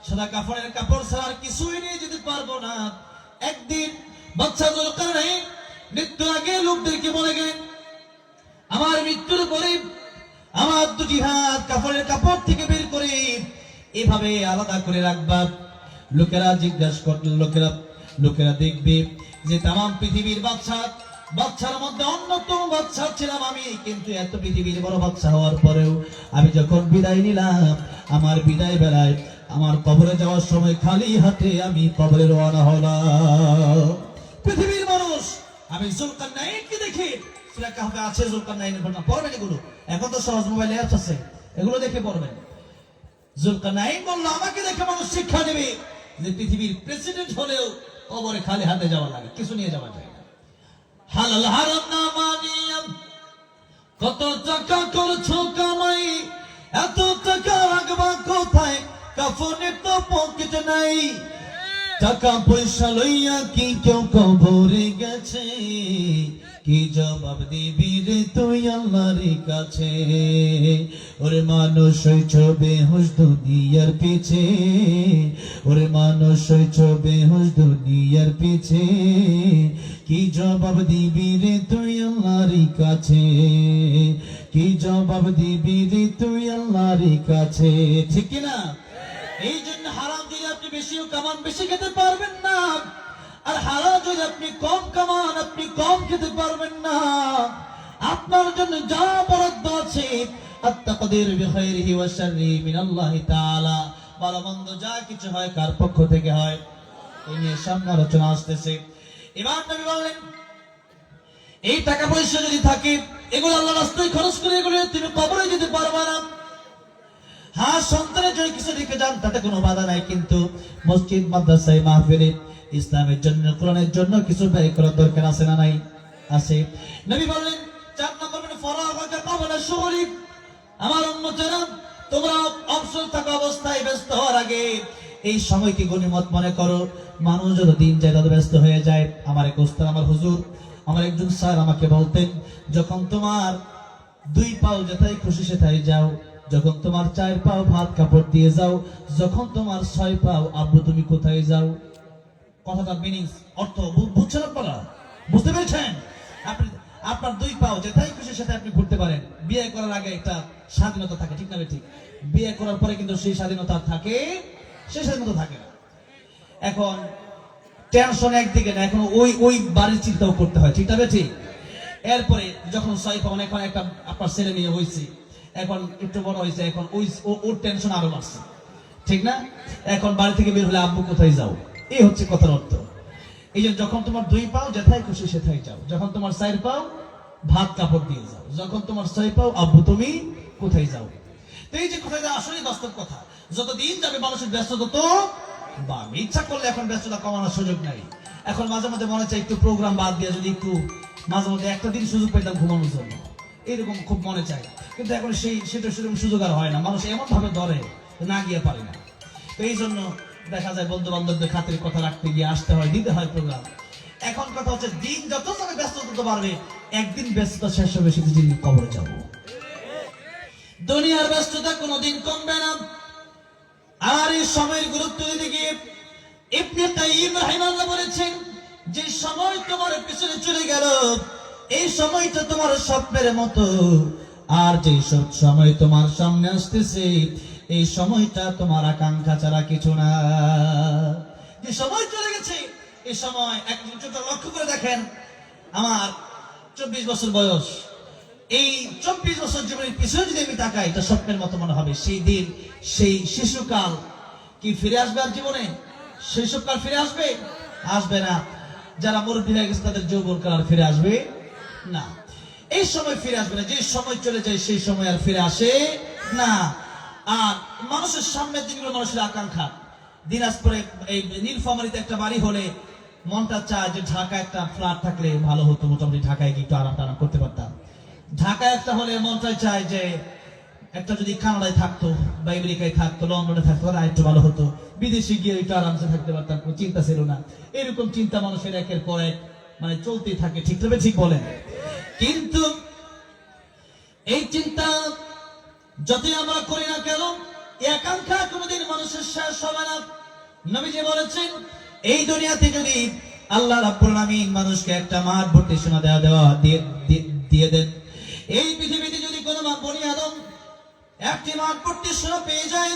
সাদা কাপড়ের কাপড় ছাড়া আর কিছুই নিয়ে যেতে পারবো না। একদিন বাদশা যুলকারনাইন মৃত্যুর আগে লোকদেরকে বলে গেলেন, আমার মৃত্যুর পরে আমার দুটি হাত কাপড়ের কাপড় থেকে বের করে এভাবে আলাদা করে রাখবা। লোকেরা জিজ্ঞাসা করলে লোকেরা দেখবে যে তামাম পৃথিবীর বাচ্চার মধ্যে অন্যতম বাচ্চা ছিলাম আমি, কিন্তু এত পৃথিবীর বড় বাচ্চা হওয়ার পরেও আমি যখন বিদায় নিলাম, আমার বিদায় বেলায় আমার কবরে যাওয়ার সময় খালি হাতে আমি কবরে রওনা হলাম। পৃথিবীর মানুষ আমি জুলকারনাইনকে দেখে, সূরা কাহফে আছে জুলকারনাইনের ঘটনা, পড়বেন এগুলো, এখন তো সহজ মোবাইলে অ্যাপস আছে, এগুলো দেখে পড়বেন। জুলকারনাইন বলল আমাকে দেখে মানুষ শিক্ষা নেবে যে পৃথিবীর প্রেসিডেন্ট হলেও কবরে খালি হাতে যাওয়া লাগে, কিছু নিয়ে যাওয়া যায় না। হালাল হারাম না মানিয়া কত টাকা করছো কামাই, এত টাকা রাখবা কোথায়, কাফনে তো পকেট নাই। টাকা পয়সা লইয়া কি কেউ কবরে গেছে, কি জবাব দিবি রে তুই আল্লাহর কাছে। ওরে মানুষ হইছ বেহুশ দুনিয়ার পিছে, ওরে মানুষ হইছ বেহুশ দুনিয়ার পিছে, কি জবাব দিবি রে তুই আল্লাহর কাছে, কি জবাব দিবি রে তুই আল্লাহর কাছে। ঠিক কি না? এই জন্য হারাম যদি আপনি বেশিও কামান বেশি খেতে পারবেন না, আর হালাল যদি আপনি কম কামান আপনি কম খেতে পারবেন না। আপনার জন্য যা বরাদ্দ আছে আত্তাকদির বিখাইরিহি ওয়া শাররিহি মিনাল্লাহি তাআলা, ভালো মন্দ যা কিছু হয় কার পক্ষ থেকে হয়, এই নিয়ে সামনে আলোচনা আসতেছে। ইমাম নবী বললেন এই টাকা পয়সা যদি থাকে এগুলো আল্লাহর রাস্তায় খরচ করে এগুলো তুমি কবরে যেতে পারবে না। হ্যাঁ, সন্তানের জন্য কিছু রেখে যান, তাতে কোনো বাধা নাই, কিন্তু মসজিদ মাদ্রাসায় মাহফিলে ইসলামের জন্য কোরআনের জন্য কিছু ব্যয় করার দরকার আছে না নাই? আছে। নবী বললেন 4 নম্বর ফারাগাকা ক্বাবলা শুগলি, আমার উম্মতেরা তোমরা অবসর থাকা অবস্থায় ব্যস্ত হওয়ার আগে এই সময়কে গনিমত মনে করো। মানুষ যত দিন যায় তত ব্যস্ত হয়ে যায়। আমার এক উস্তাদ, আমার হুজুর, আমার একজন স্যার আমাকে বলতেন, যখন তোমার 2 পাও যেথায় খুশি সেথায় যাও, যখন তোমার 4 পাও ভাত কাপড় দিয়ে যাও, যখন তোমার 6 পাও আব্বু তুমি কোথায় যাও। কথাটার মিনিংস অর্থ বুঝছেন আপনারা? বুঝতে পেরেছেন? আপনার 2 পাও যেথায় খুশি সেটাই আপনি ঘুরতে পারেন। বিয়ে করার আগে একটা স্বাধীনতা থাকে, ঠিক না ঠিক? বিয়ে করার পরে কিন্তু সেই স্বাধীনতা থাকে, সেই স্বাধীনতা থাকে না। এখন টেনশন একদিকে না, এখন ওই বাড়ির চিন্তাও করতে হয়, ঠিক না ঠিক? এরপরে যখন 6 পাও, এখন একটা আপনার ছেলে মেয়ে হয়েছে, এখন একটু বড় হয়েছে, এখন ওর টেনশন আরো বাড়ছে, ঠিক না? এখন বাড়ি থেকে বের হলে আব্বু কোথায় যাও, এই হচ্ছে কথার অর্থ। এই যে যখন তোমার 2 পাও যেথায় খুশি সেথায় যাও, যখন তোমার 4 পাও ভাত কাপড় দিয়ে যাও, যখন তোমার 6 পাও আব্বু তুমি কোথায় যাও। তো এই যে কোথায় যাও আসলে বাস্তব কথা। যতদিন যাবে মানুষের ব্যস্ততা তো বাড়বে। ইচ্ছা করলে এখন ব্যস্ততা কমানোর সুযোগ নাই। এখন মাঝে মাঝে মনে চাই একটু প্রোগ্রাম বাদ দিয়ে যদি একটু মাঝে মধ্যে একটা দিন সুযোগ পেতাম ঘুমানোর জন্য, এরকম খুব মনে চায়, কিন্তু এখন সেটা সেরকম সুযোগ আর হয় না। মানুষ এমন ভাবে ধরে না গিয়ে পারে না। তো এই জন্য দেখা যায় বন্ধু বান্ধবদের খাতির কথা রাখতে গিয়ে আসতে হয়, দিতে হয় প্রোগ্রাম। এখন কথা হচ্ছে দিন যত যাবে ব্যস্ততা তো বাড়বে, একদিন ব্যস্ততা শেষ হবে, সেদিন কবরে যাবো। দুনিয়ার ব্যস্ততা কোনোদিন কমবে না। আর এই সময়ের গুরুত্ব দিতে গিয়ে ইবনে কাইয়িম রাহিমাহুল্লাহ বলেছেন, যে সময় তোমার পিছনে চলে গেল এই সময়টা তোমার স্বপ্নের মতো, আর যে সব সময় তোমার সামনে আসতেছে এই সময়টা তোমার আকাঙ্ক্ষা ছাড়া কিছু না। যে সময় চলে গেছে এই সময় একজন লক্ষ্য করে দেখেন, আমার 24 বছর বয়স, এই 24 বছর জীবনের পিছনে যদি আমি তাকাই এটা স্বপ্নের মতো মনে হবে। সেই দিন, সেই শিশুকাল কি ফিরে আসবে আর জীবনে? শৈশবকাল ফিরে আসবে? আসবে না। যারা মুরব্বী হয়ে গেছে তাদের যৌবনকাল আর ফিরে আসবে না। এই সময় ফিরে আসবে না। যে সময় চলে যায় সেই সময় আর ফিরে আসে না। আর মানুষের সামনের দিনগুলো মানুষের আকাঙ্ক্ষা। দিনাজপুরে এই নীলফামারীতে একটা বাড়ি হলে মনটা চায় যে ঢাকায় একটা ফ্ল্যাট থাকলে ভালো হতো, মোটামুটি ঢাকায় গিয়ে একটু আরাম টারাম করতে পারতাম। ঢাকায় একটা হলে মনটা চায় যে একটা যদি কানাডায় থাকতো বা আমেরিকায় থাকতো, লন্ডনে থাকতো, আর একটু ভালো হতো, বিদেশে গিয়ে একটু আরামসে থাকতে পারতাম, কোনো চিন্তা ছিল না। এরকম চিন্তা মানুষের একের পর এক মানে চলতেই থাকে, ঠিক তবে ঠিক বলেন। কিন্তু এই চিন্তা যতই আমরা করি না কেন এই আকাঙ্ক্ষা কোনোদিন মানুষের শেষ হবে না। নবীজি বলেছেন, এই দুনিয়াতে যদি আল্লাহ রাব্বুল আলামিন মানুষকে একটা মাঠ ভর্তি সোনা দিয়ে দেন, এই পৃথিবীতে যদি কোনো বনি আদম একটি মাঠ ভর্তি সোনা পেয়ে যায়,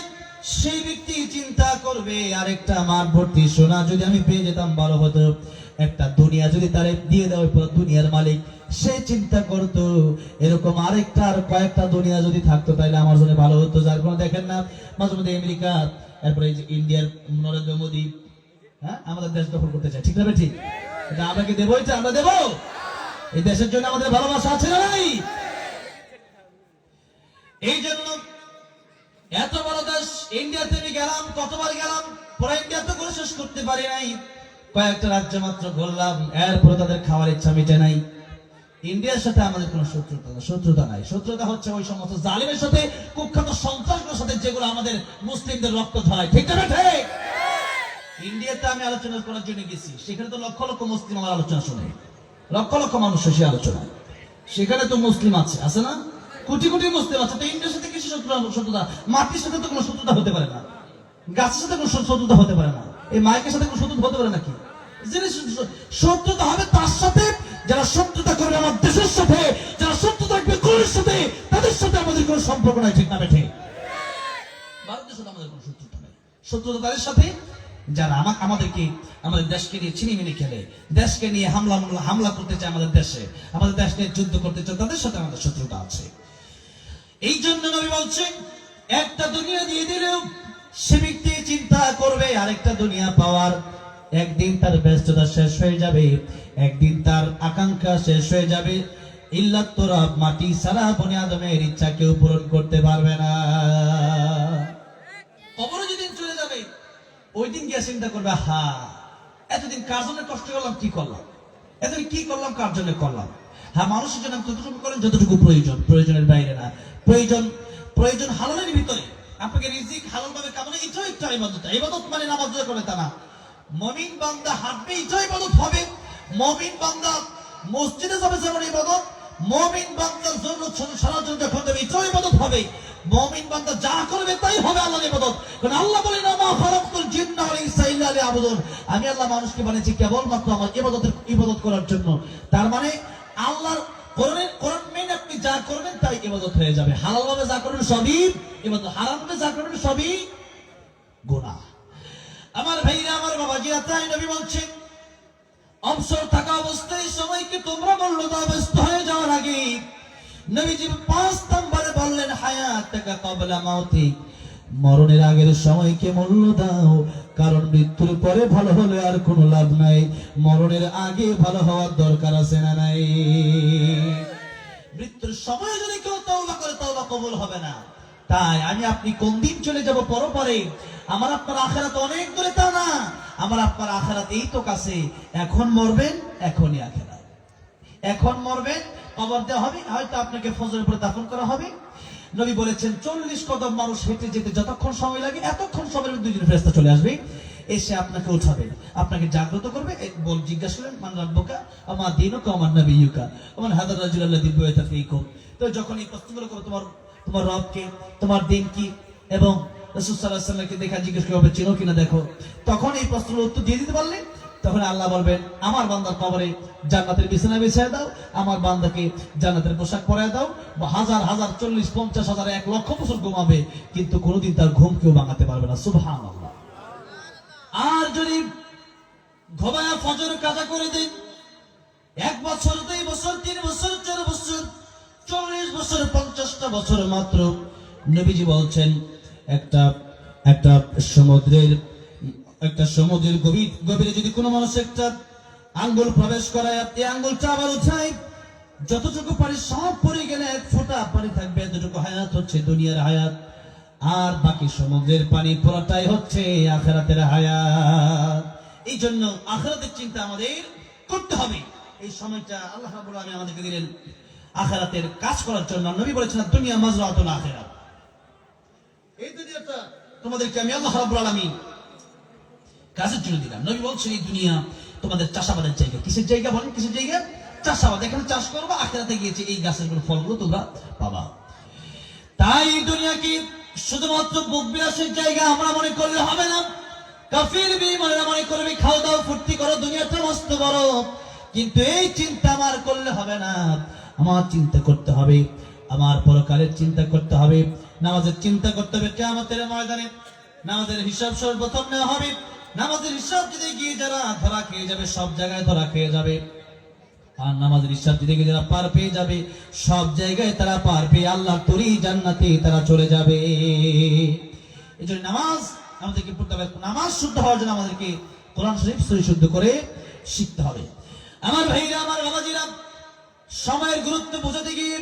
সেই ব্যক্তি চিন্তা করবে আরেকটা মাঠ ভর্তি সোনা যদি আমি পেয়ে যেতাম ভালো হতো। একটা দুনিয়া যদি তারে দিয়ে দেওয়া পুরো দুনিয়ার মালিক, সে চিন্তা করতো এরকম আরেকটা আর কয়েকটা দুনিয়া যদি থাকতো তাহলে আমার জন্য ভালো হতো। যার কোনো দেখেন না মাঝে মধ্যে আমেরিকা, এরপরে এই যে ইন্ডিয়ার নরেন্দ্র মোদী, হ্যাঁ, আমাদের দেশ দখল করতে চায়, ঠিক না ঠিক? এটা আমরা কি দেবো? এটা আমরা দেবো? এই দেশের জন্য আমাদের ভালোবাসা আছে না নাই? এই জন্য এত বড় দেশ ইন্ডিয়াতে আমি গেলাম, কতবার গেলাম, পুরো ইন্ডিয়া তো করে শেষ করতে পারি নাই, কয়েকটা রাজ্য মাত্র ঘুরলাম, এরপরে তাদের খাওয়ার ইচ্ছা মিটে নাই। ইন্ডিয়ার সাথে আমাদের কোনো শত্রুতা নাই। শত্রুতা হচ্ছে ওই সমস্ত জালিমের সাথে, কুখ্যাত সন্ত্রাসগুলোর সাথে, যেগুলো আমাদের মুসলিমদের রক্ত ঝরায়, ঠিক না ঠিক? ইন্ডিয়াতে আমি আলোচনা করার জন্য গেছি, সেখানে তো লক্ষ লক্ষ মুসলিম আমার আলোচনা শুনে, লক্ষ লক্ষ মানুষ সে আলোচনা, সেখানে তো মুসলিম আছে না, কোটি কোটি মুসলিম আছে। তো ইন্ডিয়ার সাথে কিছু শত্রুতা, মাটির সাথে তো কোনো শত্রুতা হতে পারে না, গাছের সাথে কোনো শত্রুতা হতে পারে না, এই মাইকের সাথে কোনো শত্রুতা হতে পারে নাকি? শত্রুতা হবে তার সাথে যারা শত্রুতা করবে আমার দেশের সাথে, যারা শত্রুতা রাখবে কোরআনের সাথে, তাদের সাথে আমাদের কোনো সম্পর্ক নাই, ঠিক না ঠিক? ভারতের সাথে আমাদের কোনো শত্রুতা নেই। শত্রুতা তাদের সাথে যারা আমাদেরকে, আমাদের দেশকে নিয়ে ছিনিমিনি খেলে, দেশকে নিয়ে হামলা করতে চায়, আমাদের দেশে, আমাদের দেশ নিয়ে যুদ্ধ করতে চায়, তাদের সাথে আমাদের শত্রুতা আছে। এই জন্য নবী বলছেন একটা দুনিয়া দিয়ে দিলেও সে ব্যক্তি চিন্তা করবে আরেকটা দুনিয়া পাওয়ার। একদিন তার ব্যস্ততা শেষ হয়ে যাবে, একদিন তার আকাঙ্ক্ষা শেষ হয়ে যাবে। ইল্লাত তুরাব, মাটি ছাড়া বনি আদমের ইচ্ছা কেউ পূরণ করতে পারবে না। কবরে যেদিন চলে যাবে, ওই দিন গিয়ে চিন্তা করবে, হা, এতদিন কার জন্য কষ্ট করলাম, কি করলাম, এতদিন কি করলাম, কার জন্য করলাম। হ্যাঁ, মানুষের জন্য ততটুকু করেন যতটুকু প্রয়োজন, প্রয়োজনের বাইরে না। প্রয়োজন হালালের ভিতরে, আপনাকে রিজিক হালাল ভাবে কামনা, এটাও একটা ইবাদত। ইবাদত মানে নামাজ রোজা করে তা না। মুমিন বান্দা হাঁটবে, এটাও ইবাদত হবে। মুমিন বান্দা মসজিদে যাবে, যেমন ইবাদত। মুমিন বান্দার জন্য সারা জন্য যখন দেবে, এটাও ইবাদত হবে। মুমিন বান্দা যা করবে তাই হবে আল্লাহর ইবাদত। কারণ আল্লাহ বলেন, মা খালাকতুল জিন্না ওয়াল ইনসা ইল্লা লিয়াবুদুন, আমি আল্লাহ মানুষকে বানিয়েছি কেবলমাত্র আমার ইবাদত করার জন্য। তার মানে আল্লাহর কোরআন মেনে আপনি যা করবেন তাই ইবাদত হয়ে যাবে। হালাল ভাবে যা করবেন সবই ইবাদত, হারাম ভাবে যা করবেন সবই গুনাহ। আমার ভাইরা, আমার বাবাজিরা, তাই নবী বলছেন অবসর থাকা অবস্থায় সময়কে তোমরা মূল্য দাও, ব্যস্ত হয়ে যাওয়ার আগে। নবীজি 5 নম্বরে বললেন হায়াতাকা ক্বাবলা মাউতিক, মরণের আগের সময়কে মূল্য দাও, কারণ মৃত্যুর পরে ভালো হলে আর কোনো লাভ নাই, মরণের আগে ভালো হওয়ার দরকার আছে না নাই? মৃত্যুর সময় যদি কেউ তওবা করে, তওবা কবুল হবে না। তাই আমি আপনি কোন দিন চলে যাব পরপরে, আমার আপনার আখিরাত অনেক দূরে তা না, আমার আপনার আখিরাত এই তো কাছে। এখন মরবেন, এখনই আখিরাত। এখন মরবেন, কবর দেওয়া হবে, হয়তো আপনাকে ফজরের পরে দাফন করা হবে। নবী বলেছেন 40 কদম মানুষ হেঁটে যেতে যতক্ষণ সময় লাগে, এতক্ষণ সময়ের মধ্যে 2 জন ফেরেশতা চলে আসবে, এসে আপনাকে উঠাবে, আপনাকে জাগ্রত করবে। জিজ্ঞাসা করবেন, মান রাব্বুকা আমা দীনুকা ওয়া মান নাবিয়্যুকা ওয়া মান হাদার রাজুল আল্লাযী বুইতা ফীকুম। তো যখন এই প্রশ্নগুলো করো, তোমার রব কে, তোমার দিন কি, এবং রাসূল সাল্লাল্লাহু আলাইহি ওয়াসাল্লামকে দেখা জিজ্ঞেস করবে চিনো কিনা দেখো, তখন এই প্রশ্নের উত্তর দিয়ে দিতে পারলে তখন আল্লাহ বলবেন, আমার বান্দার কবরে জান্নাতের বিছানা বিছিয়ে দাও, আমার বান্দাকে জান্নাতের পোশাক পরায় দাও। হাজার 40, 50 হাজার, 1 লক্ষ বছর ঘুমাবে, কিন্তু কোনোদিন তার ঘুম কেউ ভাঙাতে পারবে না। সুবহানাল্লাহ। আর যদি ঘুমায়া ফজর কাজা করে দেন, 1 বছর, 2 বছর, 3 বছর, 4 বছর, 40 বছর, 50টা বছর মাত্র। নবীজি বলছেন একটা সমুদ্রের গভীরে যদি কোনো মানুষ একটা আঙ্গুল প্রবেশ করায়, আপনি আঙ্গুলটা আবার উঠাই, যতটুকু পানি সব পড়ে গেলে 1 ফোঁটা পানি থাকবে, এতটুকু হায়াত হচ্ছে দুনিয়ার হায়াত। আর বাকি সমুদ্রের পানি পুরোটাই হচ্ছে আখিরাতের হায়াত। এই জন্য আখিরাতের চিন্তা আমাদের করতে হবে। এই সময়টা আল্লাহ রাব্বুল আলামিন আমাদেরকে দিলেন আখিরাতের কাজ করার জন্য। নবী বলেছেন, দুনিয়া মাজরাতুল আখিরাত, এই দুনিয়াটা তোমাদেরকে আমি আল্লাহ রাব্বুল আলামিন কাজের জন্য দিলাম। নবী বলছেন, এই দুনিয়া তোমাদের চাষাবাদের জায়গা। কিসের জায়গা বলেন? কিসের জায়গা? চাষাবাদ। এখানে চাষ করবো, আখিরাতে গিয়েছে এই গাছের ফলগুলো তোমরা পাবা। তাই দুনিয়া কি শুধুমাত্র ভোগ বিলাসের জায়গা আমরা মনে করলে হবে না। কাফির বেঈমানরা মনে করবে খাও দাও ফুর্তি করো, দুনিয়াটা মস্ত বড়, কিন্তু এই চিন্তা আমার করলে হবে না। আমার চিন্তা করতে হবে, আমার পরকালের চিন্তা করতে হবে, নামাজের চিন্তা করতে হবে। কিয়ামতের ময়দানে নামাজের হিসাব সর্বপ্রথম নেওয়া হবে। নামাজের হিসাব যদি গিয়ে যারা ধরা খেয়ে যাবে, সব জায়গায় ধরা খেয়ে যাবে। আর নামাজের হিসাব যদি যারা পার পেয়ে যাবে, সব জায়গায় তারা পার পেয়ে আল্লাহ তরি জান্নাতে তারা চলে যাবে। এই জন্য নামাজ আমাদেরকে পড়তে হবে। নামাজ শুদ্ধ হওয়ার জন্য আমাদেরকে কোরআন শরীফ শুদ্ধ করে শিখতে হবে। আমার ভাইরা, আমার বাবাজিরা, সময়ের গুরুত্ব বোঝাতে গিয়ে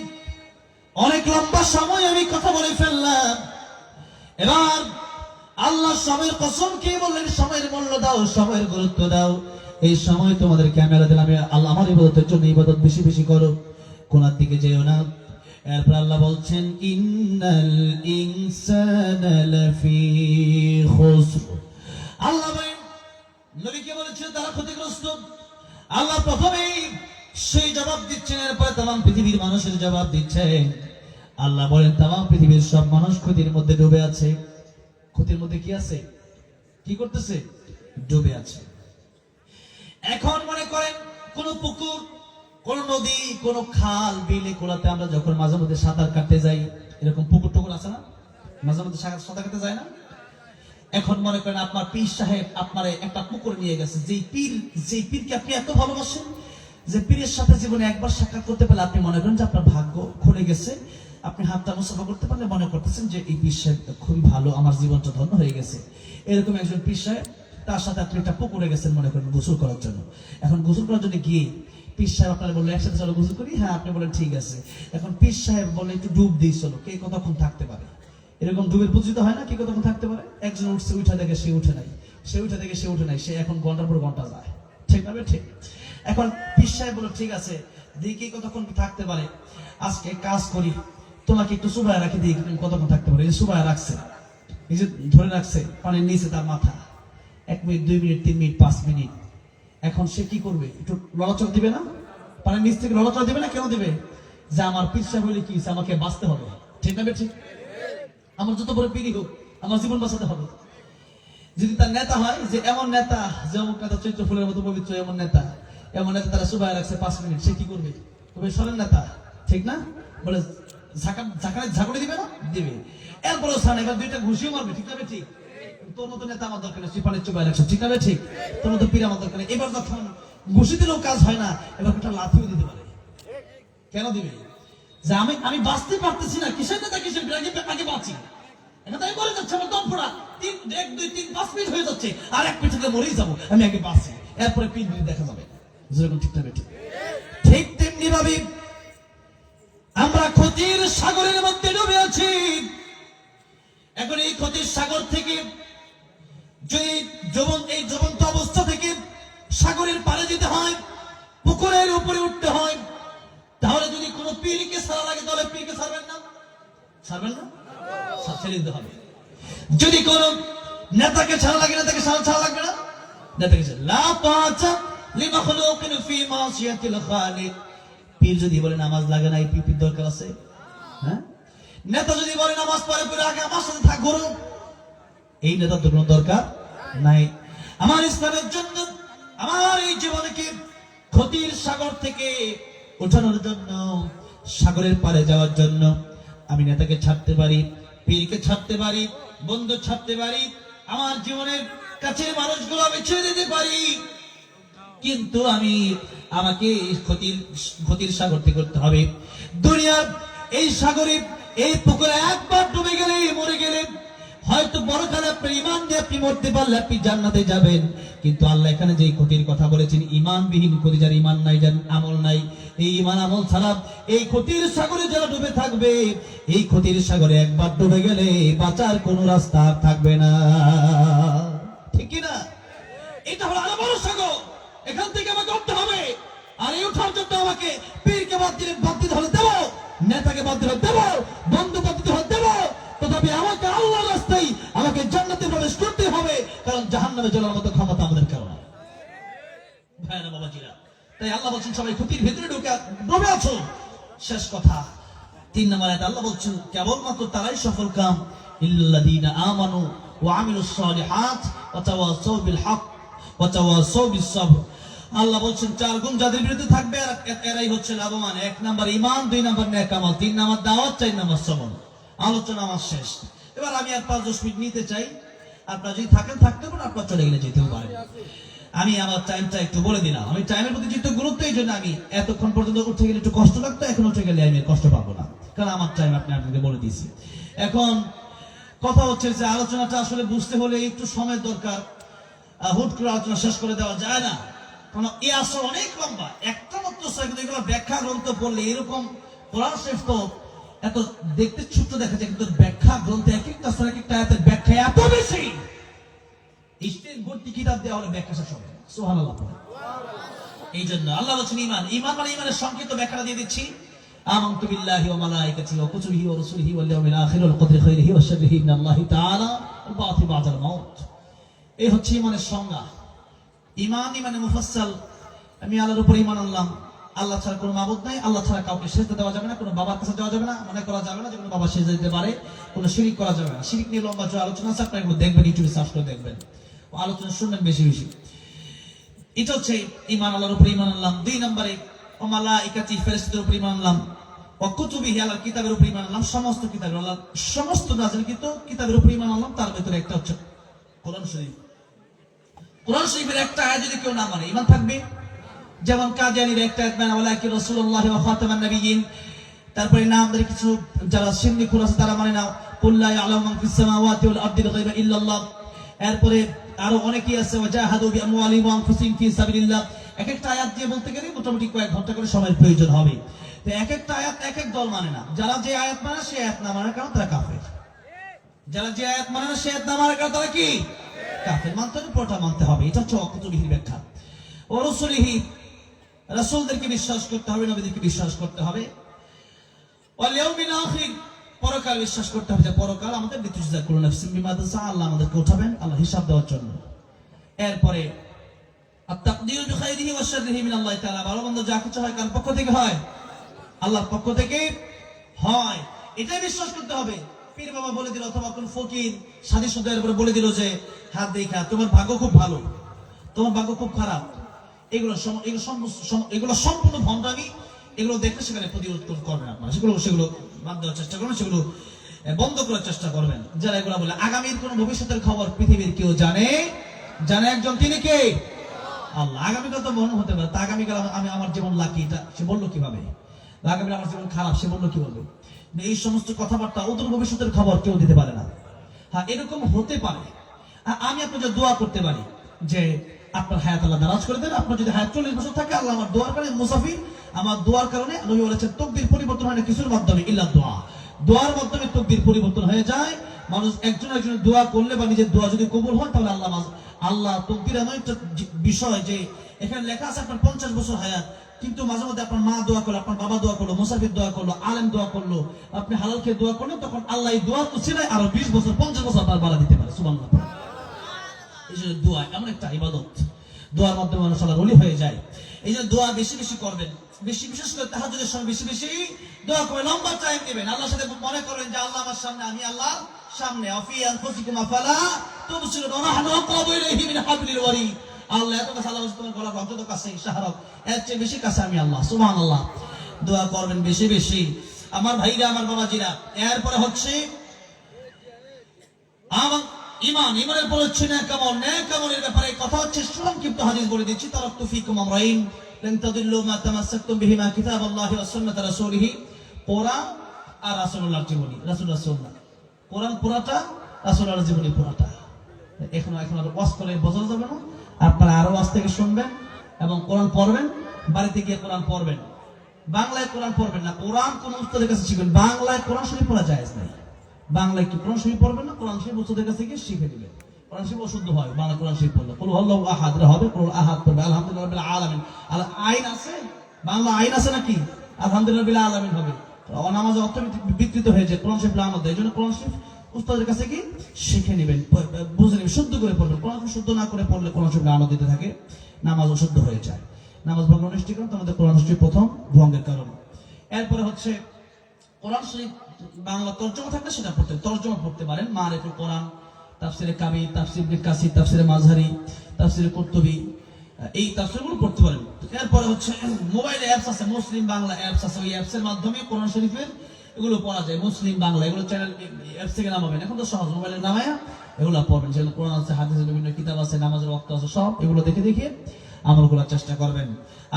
অনেক লম্বা সময় আমি কথা বলে ফেললাম। এবার আল্লাহ সময়ের কসম খেয়ে বললেন, সময়ের মূল্য দাও, সময়ের গুরুত্ব দাও। এই সময় তোমাদের ক্যামেরা দিলাম, আল্লাহ আমার ইবাদতের জন্য ইবাদত বেশি বেশি করো, কোনার দিকে যেও না। এরপর আল্লাহ বলছেন, ইন্নাল ইনসানা লাফি খুসর। আল্লাহ নবীকে বলেছেন তারা ক্ষতিগ্রস্ত। আল্লাহ প্রথমেই সেই জবাব দিচ্ছেন, এরপরে তাম পৃথিবীর মানুষের জবাব দিচ্ছেন। আল্লাহ বলেন তাম পৃথিবীর সব মানুষ ক্ষতির মধ্যে ডুবে আছে। ক্ষতির মধ্যে কি আছে? কি করতেছে? ডুবে আছে। এখন মনে করেন কোন পুকুর, কোন নদী, কোন খাল, বিলে, কোলাতে আমরা যখন মাঝে মধ্যে সাঁতার কাটতে যাই, এরকম পুকুর টুকুর আছে না, মাঝে মধ্যে সাঁতার কাটতে যায় না? এখন মনে করেন আপনার পীর সাহেব আপনার একটা পুকুর নিয়ে গেছে। যেই পীরকে আপনি এত ভালোবাসেন, যে পীরের সাথে জীবনে একবার সাক্ষাৎ করতে পারলে আপনি মনে করেন যে আপনার ভাগ্য খুলে গেছে। আপনি হাতটা মুসাফা করতে পারলে মনে করতেছেন যে এই পীর সাহেব খুবই ভালো, আমার জীবনটা ধন্য হয়ে গেছে। এরকম একজন পীর সাহেব, তার সাথে আপনি একটা পুকুরে গেছেন মনে করেন গোসল করার জন্য। এখন গোসল করার জন্য গিয়ে পীর সাহেব আপনারা বললেন একসাথে চলো গোসল করি। হ্যাঁ, আপনি বলেন ঠিক আছে। এখন পীর সাহেব বলে একটু ডুব দিই চলো। কে কতক্ষণ থাকতে পারে? এরকম ডুবের বুঝিতে হয় না, কে কতক্ষণ থাকতে পারে? একজন উঠছে, উঠা দেখে সে উঠে নাই, সে উঠে দেখে সে উঠে নাই, সে এখন ঘন্টার পর ঘন্টা যায়। ঠিক না? ঠিক। এখন পীর সাহেব বলো ঠিক আছে, দেখি কতক্ষণ থাকতে পারে। আজকে কাজ করি, তোমাকে একটু সুবায় রাখি, দিই তুমি কতক্ষণ থাকতে পারো। এই যে সুবায় রাখছে, এই যে ধরে রাখছে পানির নিচে তার মাথা, 1 মিনিট, 2 মিনিট, 3 মিনিট, 5 মিনিট। এখন সে কি করবে? একটু লড়াচড় দিবে না? পানির নিচ থেকে লড়াচড় দিবে না? কেন দিবে? যে আমার পীর সাহেব বলে কি আমাকে বাঁচতে হবে। ঠিক না? ঠিক। আমার যত বড় পীরই হোক, আমার জীবন বাঁচাতে হবে। যদি তার নেতা হয়, যে এমন নেতা, যে অমুক নেতা চৈত্র ফুলের মতো পবিত্র, এমন নেতা তারা সুবায় রাখছে 5 মিনিট, সে কি করবে? তবে সরেন নেতা। ঠিক না? বলে ঝাঁকুড়ি দিবে না? দিবে। এরপরে সান এবার 2টা ঘুষিও মারবে। ঠিক না? ঠিক। তোর মতো নেতা আমার দরকার নেই, পানির চুবায় রাখছে। ঠিক না? ঠিক। তোর মতো পীর আমার দরকার নেই। এবার যখন ঘুষি দিলেও কাজ হয় না, এবার একটা লাথিও দিতে পারে। কেন দিবে? যে আমি বাঁচতে পারতেছি না, কিসের নেতা কিসের আগে বাঁচি। এখন তাই বলে যাচ্ছে আমার দম ফোড়া, 1, 2, 3, 5 মিনিট হয়ে যাচ্ছে, আর 1 মিনিট মরেই যাবো, আমি আগে বাঁচি, এরপরে 3 মিনিট দেখা যাবে। যেরকম ঠিক না? ঠিক। ঠিক তেমনি ভাবে আমরা ক্ষতির সাগরের মধ্যে ডুবে আছি। এখন এই ক্ষতির সাগর থেকে যদি এই জীবন্ত অবস্থা থেকে সাগরের পাড়ে যেতে হয়, পুকুরের উপরে উঠতে হয়, তাহলে যদি কোনো পীরকে ছাড়া লাগে, তাহলে পীরকে ছাড়বেন না? ছাড়বেন না? ছেড়ে দিতে হবে। যদি কোন নেতাকে ছাড়া লাগে, নেতাকে ছাড়া লাগবে না? নেতাকে লা তাআতা লিমাখলুকিন ফি মাসিয়াতিল খালিক। পীর যদি বলে নামাজ লাগে না, এই পীর দরকার আছে? হ্যাঁ। নেতা যদি বলে নামাজ পড়ে পড়ে আগে আমার সাথে থাক, গুরু, এই নেতার তো কোনো দরকার নাই। আমার ইসলামের জন্য, আমার এই জীবনকে ক্ষতির সাগর থেকে উঠানোর জন্য, সাগরের পারে যাওয়ার জন্য আমি নেতাকে ছাড়তে পারি, পীরকে ছাড়তে পারি, বন্ধু ছাড়তে পারি, আমার জীবনের কাছের মানুষগুলো আমি ছেড়ে দিতে পারি। কিন্তু আমাকে ক্ষতির সাগর থেকে করতে হবে। দুনিয়ার এই সাগরে, এই পুকুরে একবার ডুবে গেলে, মরে গেলে, হয়তো বড়কালে আপনার ঈমান নিয়ে আপনি মরতে পারলে আপনি জান্নাতে যাবেন। কিন্তু আল্লাহ এখানে যে ক্ষতির কথা বলেছেন, ঈমানবিহীন ক্ষতি, যার ঈমান নাই, যার আমল নাই, এই ঈমান আমল ছাড়া এই ক্ষতির সাগরে যারা ডুবে থাকবে, এই ক্ষতির সাগরে একবার ডুবে গেলে বাঁচার কোনো রাস্তা আর থাকবে না। ঠিক কি না? এটা হলো আরো বড় সাগর, এখান থেকে আমাকে উঠতে হবে। আর এই উঠার জন্য আমাকে পীরকে বাদ দিতে হলে দেবো, নেতাকে বাদ দিতে দেবো, বন্ধু বাদ দিতে হলে দেবো, তথাপি আমাকে আল্লাহর রাস্তায় আমাকে জান্নাতে প্রবেশ করতে হবে, কারণ জাহান্নামে জ্বলার মতো ক্ষমতা আমাদের কারণে। ভাইরা বাবাজিরা, তাই আল্লাহ বলছেন সবাই ক্ষতির ভিতরে ডুবে আছো। শেষ কথা 3 নম্বর আয়াতে আল্লাহ বলছেন কেবলমাত্র তারাই সফল কাম, ইল্লাযীনা আমানু ওয়া আমিলুস সালিহাত ওয়া তাওয়াসাউ বিল হক ওয়া তাওয়াসাউ বিস সাবর আল্লাহ বলছেন 4 গুণ যাদের বিরুদ্ধে থাকবে এরাই হচ্ছে লাভবান। 1 নাম্বার ঈমান, 2 নাম্বার নেক আমল, 3 নাম্বার দাওয়াত, 4 নাম্বার শ্রবণ। আলোচনা আমার শেষ। এবার আমি আর 5-10 মিনিট নিতে চাই। আপনারা যদি থাকেন থাকতে পারেন, আপনারা চলে গেলে যেতেও পারেন। আমি আমার টাইমটা একটু বলে দিলাম। আমি টাইমের প্রতি যেহেতু গুরুত্ব, এই জন্য আমি এতক্ষণ পর্যন্ত উঠে গেলে একটু কষ্ট লাগতো, এখন উঠে গেলে আমি কষ্ট পাবো না, কারণ আমার টাইম আপনাকে বলে দিয়েছি। এখন কথা হচ্ছে যে আলোচনাটা আসলে বুঝতে হলে একটু সময়ের দরকার। হুট করে আলোচনা শেষ করে দেওয়া যায় না, কারণ এই আসল অনেক লম্বা। একটা মাত্র কিন্তু এগুলো ব্যাখ্যা গ্রন্থ পড়লে এরকম কোরআন শরীফ তো এত দেখতে ছোট্ট দেখা যায়, কিন্তু ব্যাখ্যা গ্রন্থে এক একটা সূরা এক একটা আয়াতের ব্যাখ্যা এত বেশি, ইস্তেন ভর্তি কিতাব দেওয়া হলে ব্যাখ্যা শেষ হবে না। সুবহানাল্লাহ। এই জন্য আল্লাহ বলছেন ঈমান। ঈমান মানে ঈমানের সংক্ষিপ্ত ব্যাখ্যা দিয়ে দিচ্ছি। আমানতু বিল্লাহি ওয়া মালাইকাতিহি ওয়া কুতুবিহি ওয়া রাসূলিহি ওয়াল ইয়াউমিল আখির ওয়াল কদরি খাইরিহি ওয়া শাররিহি মিনাল্লাহি তাআলা ওয়াল বা'থি বা'দাল মাউত। এই হচ্ছে ঈমানের সংজ্ঞা। ঈমান, ঈমানে মুফাসসাল। আমি আল্লাহর উপর ঈমান আনলাম, আল্লাহ ছাড়া কোনো মাবুদ নাই, আল্লাহ ছাড়া কাউকে সিজদা দেওয়া যাবে না, কোনো বাবার কাছে যাওয়া যাবে না, মনে করা যাবে না যে কোনো বাবা সিজদা দিতে পারে, কোনো শিরক করা যাবে না। শিরক নিয়ে লম্বা চড়া আলোচনা আছে, আপনারা এগুলো দেখবেন, ইউটিউবে সার্চ করে দেখবেন, আলোচনা শুনবেন বেশি বেশি। এটা হচ্ছে ঈমান, আল্লাহর উপর ঈমান আনলাম। 2 নম্বরে ওয়া মালাইকাতিহি, ফেরেশতাদের উপর ঈমান আনলাম। ওয়া কুতুবিহি, আল্লাহর কিতাবের উপর ঈমান আনলাম, সমস্ত কিতাবের, আল্লাহর সমস্ত নাযিলকৃত কিতাবের উপর ঈমান আনলাম। তার ভিতরে একটা হচ্ছে কোরআন শরীফ। কোরআন শরীফের একটা আয়াত যদি কেউ না মানে, ঈমান থাকবে। যেমন কাদিয়ানীর একটা আয়াত মানে ওয়ালাকি রাসূলুল্লাহি ওয়া খাতামান নাবিয়্যিন। তারপরে নামদারি কিছু যারা সিন্নি কুরআন আছে তারা মানে না কুল্লা ইয়ালামু মান ফিস সামাওয়াতি ওয়াল আরদিল গায়বা ইল্লাল্লাহ। এরপরে আরো অনেকেই আছে ওয়াজাহাদু বিআমওয়ালিহিম ওয়া আনফুসিহিম ফি সাবিলিল্লাহ। এক একটা আয়াত দিয়ে বলতে গেলে মোটামুটি কয়েক ঘন্টা করে সময়ের প্রয়োজন হবে। তো এক একটা আয়াত এক এক দল মানে না। যারা যে আয়াত মানে সে আয়াত না মানার কারণে তারা কাফের। যারা যে আয়াত মানে না সে আয়াত না মানার কারণে তারা কি কাফের। মানতে হবে, পুরোটা মানতে হবে। এটা হচ্ছে কুতুবিহির ব্যাখ্যা। ওয়া রাসূলিহি, রাসূলদেরকে বিশ্বাস করতে হবে, নবীদেরকে বিশ্বাস করতে হবে। ওয়াল ইয়াউমিল আখির, পরকাল বিশ্বাস করতে হবে যে পরকাল আমাদের মৃত্যুজা কুল্লু নাফসিন বিমা তাসআ, আল্লাহ আমাদেরকে উঠাবেন, আল্লাহ হিসাব দেওয়ার জন্য। এরপরে আত-তাকদীরু বিখাইরিহি ওয়া শাররিহি মিনাল্লাহি তাআলা, ভালো মন্দ যা কিছু হয় কার পক্ষ থেকে হয়? আল্লাহর পক্ষ থেকে হয়। এটাই বিশ্বাস করতে হবে। পীর বাবা বলে দিল অথবা কোন ফকির সাধী সুদের উপরে বলে দিল যে হাত দেখা তোমার ভাগ্য খুব ভালো, তোমার ভাগ্য খুব খারাপ, এগুলো সম্পূর্ণ ভণ্ডামি। এগুলো দেখলে সেখানে প্রতিরোধ করবেন আপনারা, সেগুলো বাদ দেওয়ার চেষ্টা করবেন, সেগুলো বন্ধ করার চেষ্টা করবেন। যারা এগুলো বলে আগামীর কোন ভবিষ্যতের খবর পৃথিবীর কেউ জানে একজন, তিনি কে? আল্লাহ। আগামীকাল তো মনে হতে পারে, তা আগামীকাল আমি আমার জীবন লাকি, এটা সে বললো কিভাবে? আগামীকাল আমার জীবন খারাপ, সে বললো কি বলবে? এই সমস্ত কথাবার্তা অদূর ভবিষ্যতের খবর কেউ দিতে পারে না। হ্যাঁ, এরকম হতে পারে। আমি আপনাকে দোয়া করতে পারি যে আপনার হায়াত আল্লাহ দারাজ করে দেন। আপনার যদি হায়াত 40 বছর থাকে, আল্লাহ আমার দোয়ার কারণে মুসাফির, আমার দোয়ার কারণে নবী বলেছেন তকদির পরিবর্তন হয় না কিছুর মাধ্যমে, ইল্লা দোয়া। দোয়ার মাধ্যমে তকদির পরিবর্তন হয়ে যায়। মানুষ একজনের দোয়া করলে বা নিজের দোয়া যদি কবুল হয়, তাহলে আল্লাহ তকদির এমন একটা বিষয় যে এখানে লেখা আছে আপনার 50 বছর হায়াত, কিন্তু মাঝে মধ্যে আপনার মা দোয়া করলো, আপনার বাবা দোয়া করলো, মুসাফির দোয়া করলো, আলেম দোয়া করলো, আপনি হালাল খেয়ে দোয়া করলেন, তখন আল্লাহ এই দোয়া তো ছিলাই আরো 20 বছর 50 বছর আপনার বাড়া দিতে পারে। সুবহানাল্লাহ। এই জন্য দোয়া এমন একটা ইবাদত, দোয়ার মাধ্যমে মানুষ আল্লাহর ওলি হয়ে যায়। এই জন্য দোয়া বেশি বেশি করবেন, বিশেষ করে তাহাজ্জুদের সময় বেশি বেশি দোয়া করবেন, লম্বা টাইম দিবেন। আল্লাহর সাথে মনে করবেন যে আল্লাহ আমার সামনে, আমি আল্লাহর সামনে। আফি আনফুসিকুম আফালা তুবসিরুন ওয়া নাহনু আक़রাবু ইলাইহি মিন হাবলিল ওয়ারিদ। আল্লাহ এত কাছে, আল্লাহ তোমার গলার রক্ত তো কাছে, ইশারাত এর চেয়ে বেশি কাছে আমি আল্লাহ। সুবহানাল্লাহ। দোয়া করবেন বেশি বেশি আমার ভাইরা, আমার বাবাজিরা। এরপরে হচ্ছে আমার ঈমানের পরে হচ্ছে নেক আমল। নেক আমলের ব্যাপারে কথা হচ্ছে সংক্ষিপ্ত হাদিস বলে দিচ্ছি। তারাকতু ফীকুম আমরাইন লান তাদিল্লু মা তামাসসাকতুম বিহিমা কিতাবাল্লাহি ওয়া সুন্নাত রাসূলিহি। কোরআন আর রাসূলুল্লাহর জীবনী, রাসূলুল্লাহ কোরআন পুরাটা, রাসূলুল্লাহর জীবনী পুরাটা। এখন আর ওয়াজ করে বোঝা যাবে না, আপনারা আরো ওয়াজ থেকে শুনবেন এবং কোরআন পড়বেন, বাড়িতে গিয়ে কোরআন পড়বেন। বাংলায় কোরআন পড়বেন না, কোরআন কোন উস্তাদের কাছে শিখবেন। বাংলায় কোরআন শরীফ পড়া জায়েজ নাই। বাংলায় কি কোরআন শরীফ পড়বেন না, কোরআন শরীফ উস্তাদের কাছে গিয়ে শিখে নেবেন। কোরআন শরীফ অশুদ্ধ হয় বাংলা কোরআন শরীফ পড়লে। কুল হুয়াল্লাহু আহাদ হবে, কুল আহাদ পড়বে। আলহামদুলিল্লাহি রাব্বিল আলামিন, আইন আছে, বাংলা আইন আছে নাকি? আলহামদুলিল্লাহি রাব্বিল আলামিন হবে। নামাজ অর্থ বিকৃত হয়ে যায়, কোরআন শরীফ লানত। এই জন্য কোরআন শরীফ উস্তাদের কাছে কি শিখে নেবেন, বুঝে নেবেন, শুদ্ধ করে পড়বেন। কোরআন শুদ্ধ না করে পড়লে কোরআন শরীফ লানত দিতে থাকে, নামাজ অশুদ্ধ হয়ে যায়। নামাজ ভঙ্গ অনিষ্টির কারণ, তোমাদের কোরআন শরীফ প্রথম ভঙ্গের কারণ। এরপরে হচ্ছে কোরআন শরীফ বাংলা তর্জমা থাকলে সেটা পড়তে, তর্জমা পড়তে পারেন। মারিফুল কোরআন, তাফসিরে কাবীর, তাফসির ইবনে কাসির, তাফসিরে মাযহারি, তাফসিরে কুরতুবী, এই তাফসীরগুলো পড়তে পারেন। এরপরে হচ্ছে মোবাইলে অ্যাপস আছে, মুসলিম বাংলা অ্যাপস আছে, ওই অ্যাপসের মাধ্যমে কোরআন শরীফের এগুলো পড়া যায়। মুসলিম বাংলা এগুলো চ্যানেল অ্যাপস থেকে নামাবেন, এখন তো সহজ, মোবাইলে নামায়া এগুলো পড়বেন। যেগুলো কোরআন আছে, হাদিসের বিভিন্ন কিতাব আছে, নামাজের ওয়াক্ত আছে, সব এগুলো দেখে দেখে আমল করার চেষ্টা করবেন।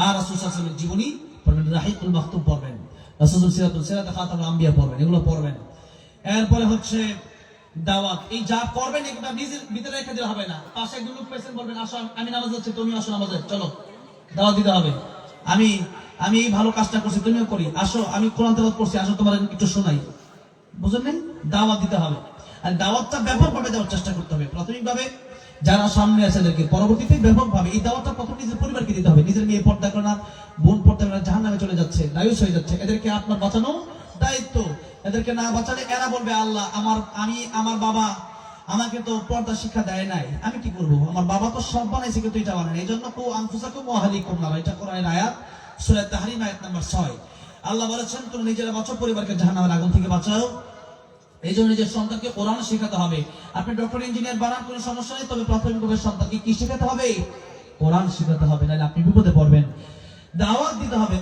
আর রাসূল সাল্লাল্লাহু আলাইহি ওয়াসাল্লামের জীবনী পড়বেন, রাহিকুল মাকতুব পড়বেন, রাসূলুল্লাহ সিরাত খাতামুল আম্বিয়া পড়বেন, এগুলো পড়বেন। এরপরে হচ্ছে দাওয়াত, এই যা করবেন এগুলো নিজের ভিতরে রেখে দিলে হবে না। পাশে একজন লোক পেয়েছেন, বলবেন আসো আমি নামাজ যাচ্ছি, তুমি আসো নামাজে, চলো দাওয়াত দিতে হবে। আমি আমি এই ভালো কাজটা করছি, তুমিও করি, আসো আমি কোরআন তেলাওয়াত করছি, আসো তোমার একটু শোনাই। বুঝলেন নাই? দাওয়াত দিতে হবে। আর দাওয়াতটা ব্যাপকভাবে দেওয়ার চেষ্টা করতে হবে। প্রাথমিকভাবে যারা সামনে আছে এদেরকে, পরবর্তীতে ব্যাপকভাবে এই দাওয়াতটা প্রথম নিজের পরিবারকে দিতে হবে। নিজের মেয়ে পর্দা করে না, বোন পর্দা করে না, জাহান্নামে চলে যাচ্ছে, দায়ুস হয়ে যাচ্ছে, এদেরকে আপনার বাঁচানো দায়িত্ব। এদেরকে না বাঁচালে এরা বলবে আল্লাহ আমার বাবা আমাকে তো পর্দা শিক্ষা দেয় নাই, আমি কি করবো, আমার বাবা তো সব বানাইছে কিন্তু এটা বানায়। এই জন্য কো আনফুসাকুম ওয়া আহলিকুম নার, এটা কোরআনের আয়াত, সূরা তাহরিম আয়াত নাম্বার 6। আল্লাহ বলেছেন তোমরা নিজেরা বাঁচাও, পরিবারকে জাহান্নামের আগুন থেকে বাঁচাও। এই জন্য নিজের সন্তানকে কোরআন শেখাতে হবে। আপনি ডক্টর ইঞ্জিনিয়ার বানান, কোনো সমস্যা নেই, তবে প্রাথমিকভাবে সন্তানকে কি শেখাতে হবে? কোরআন শেখাতে হবে, নাহলে আপনি বিপদে পড়বেন। দাওয়াত দিতে হবে।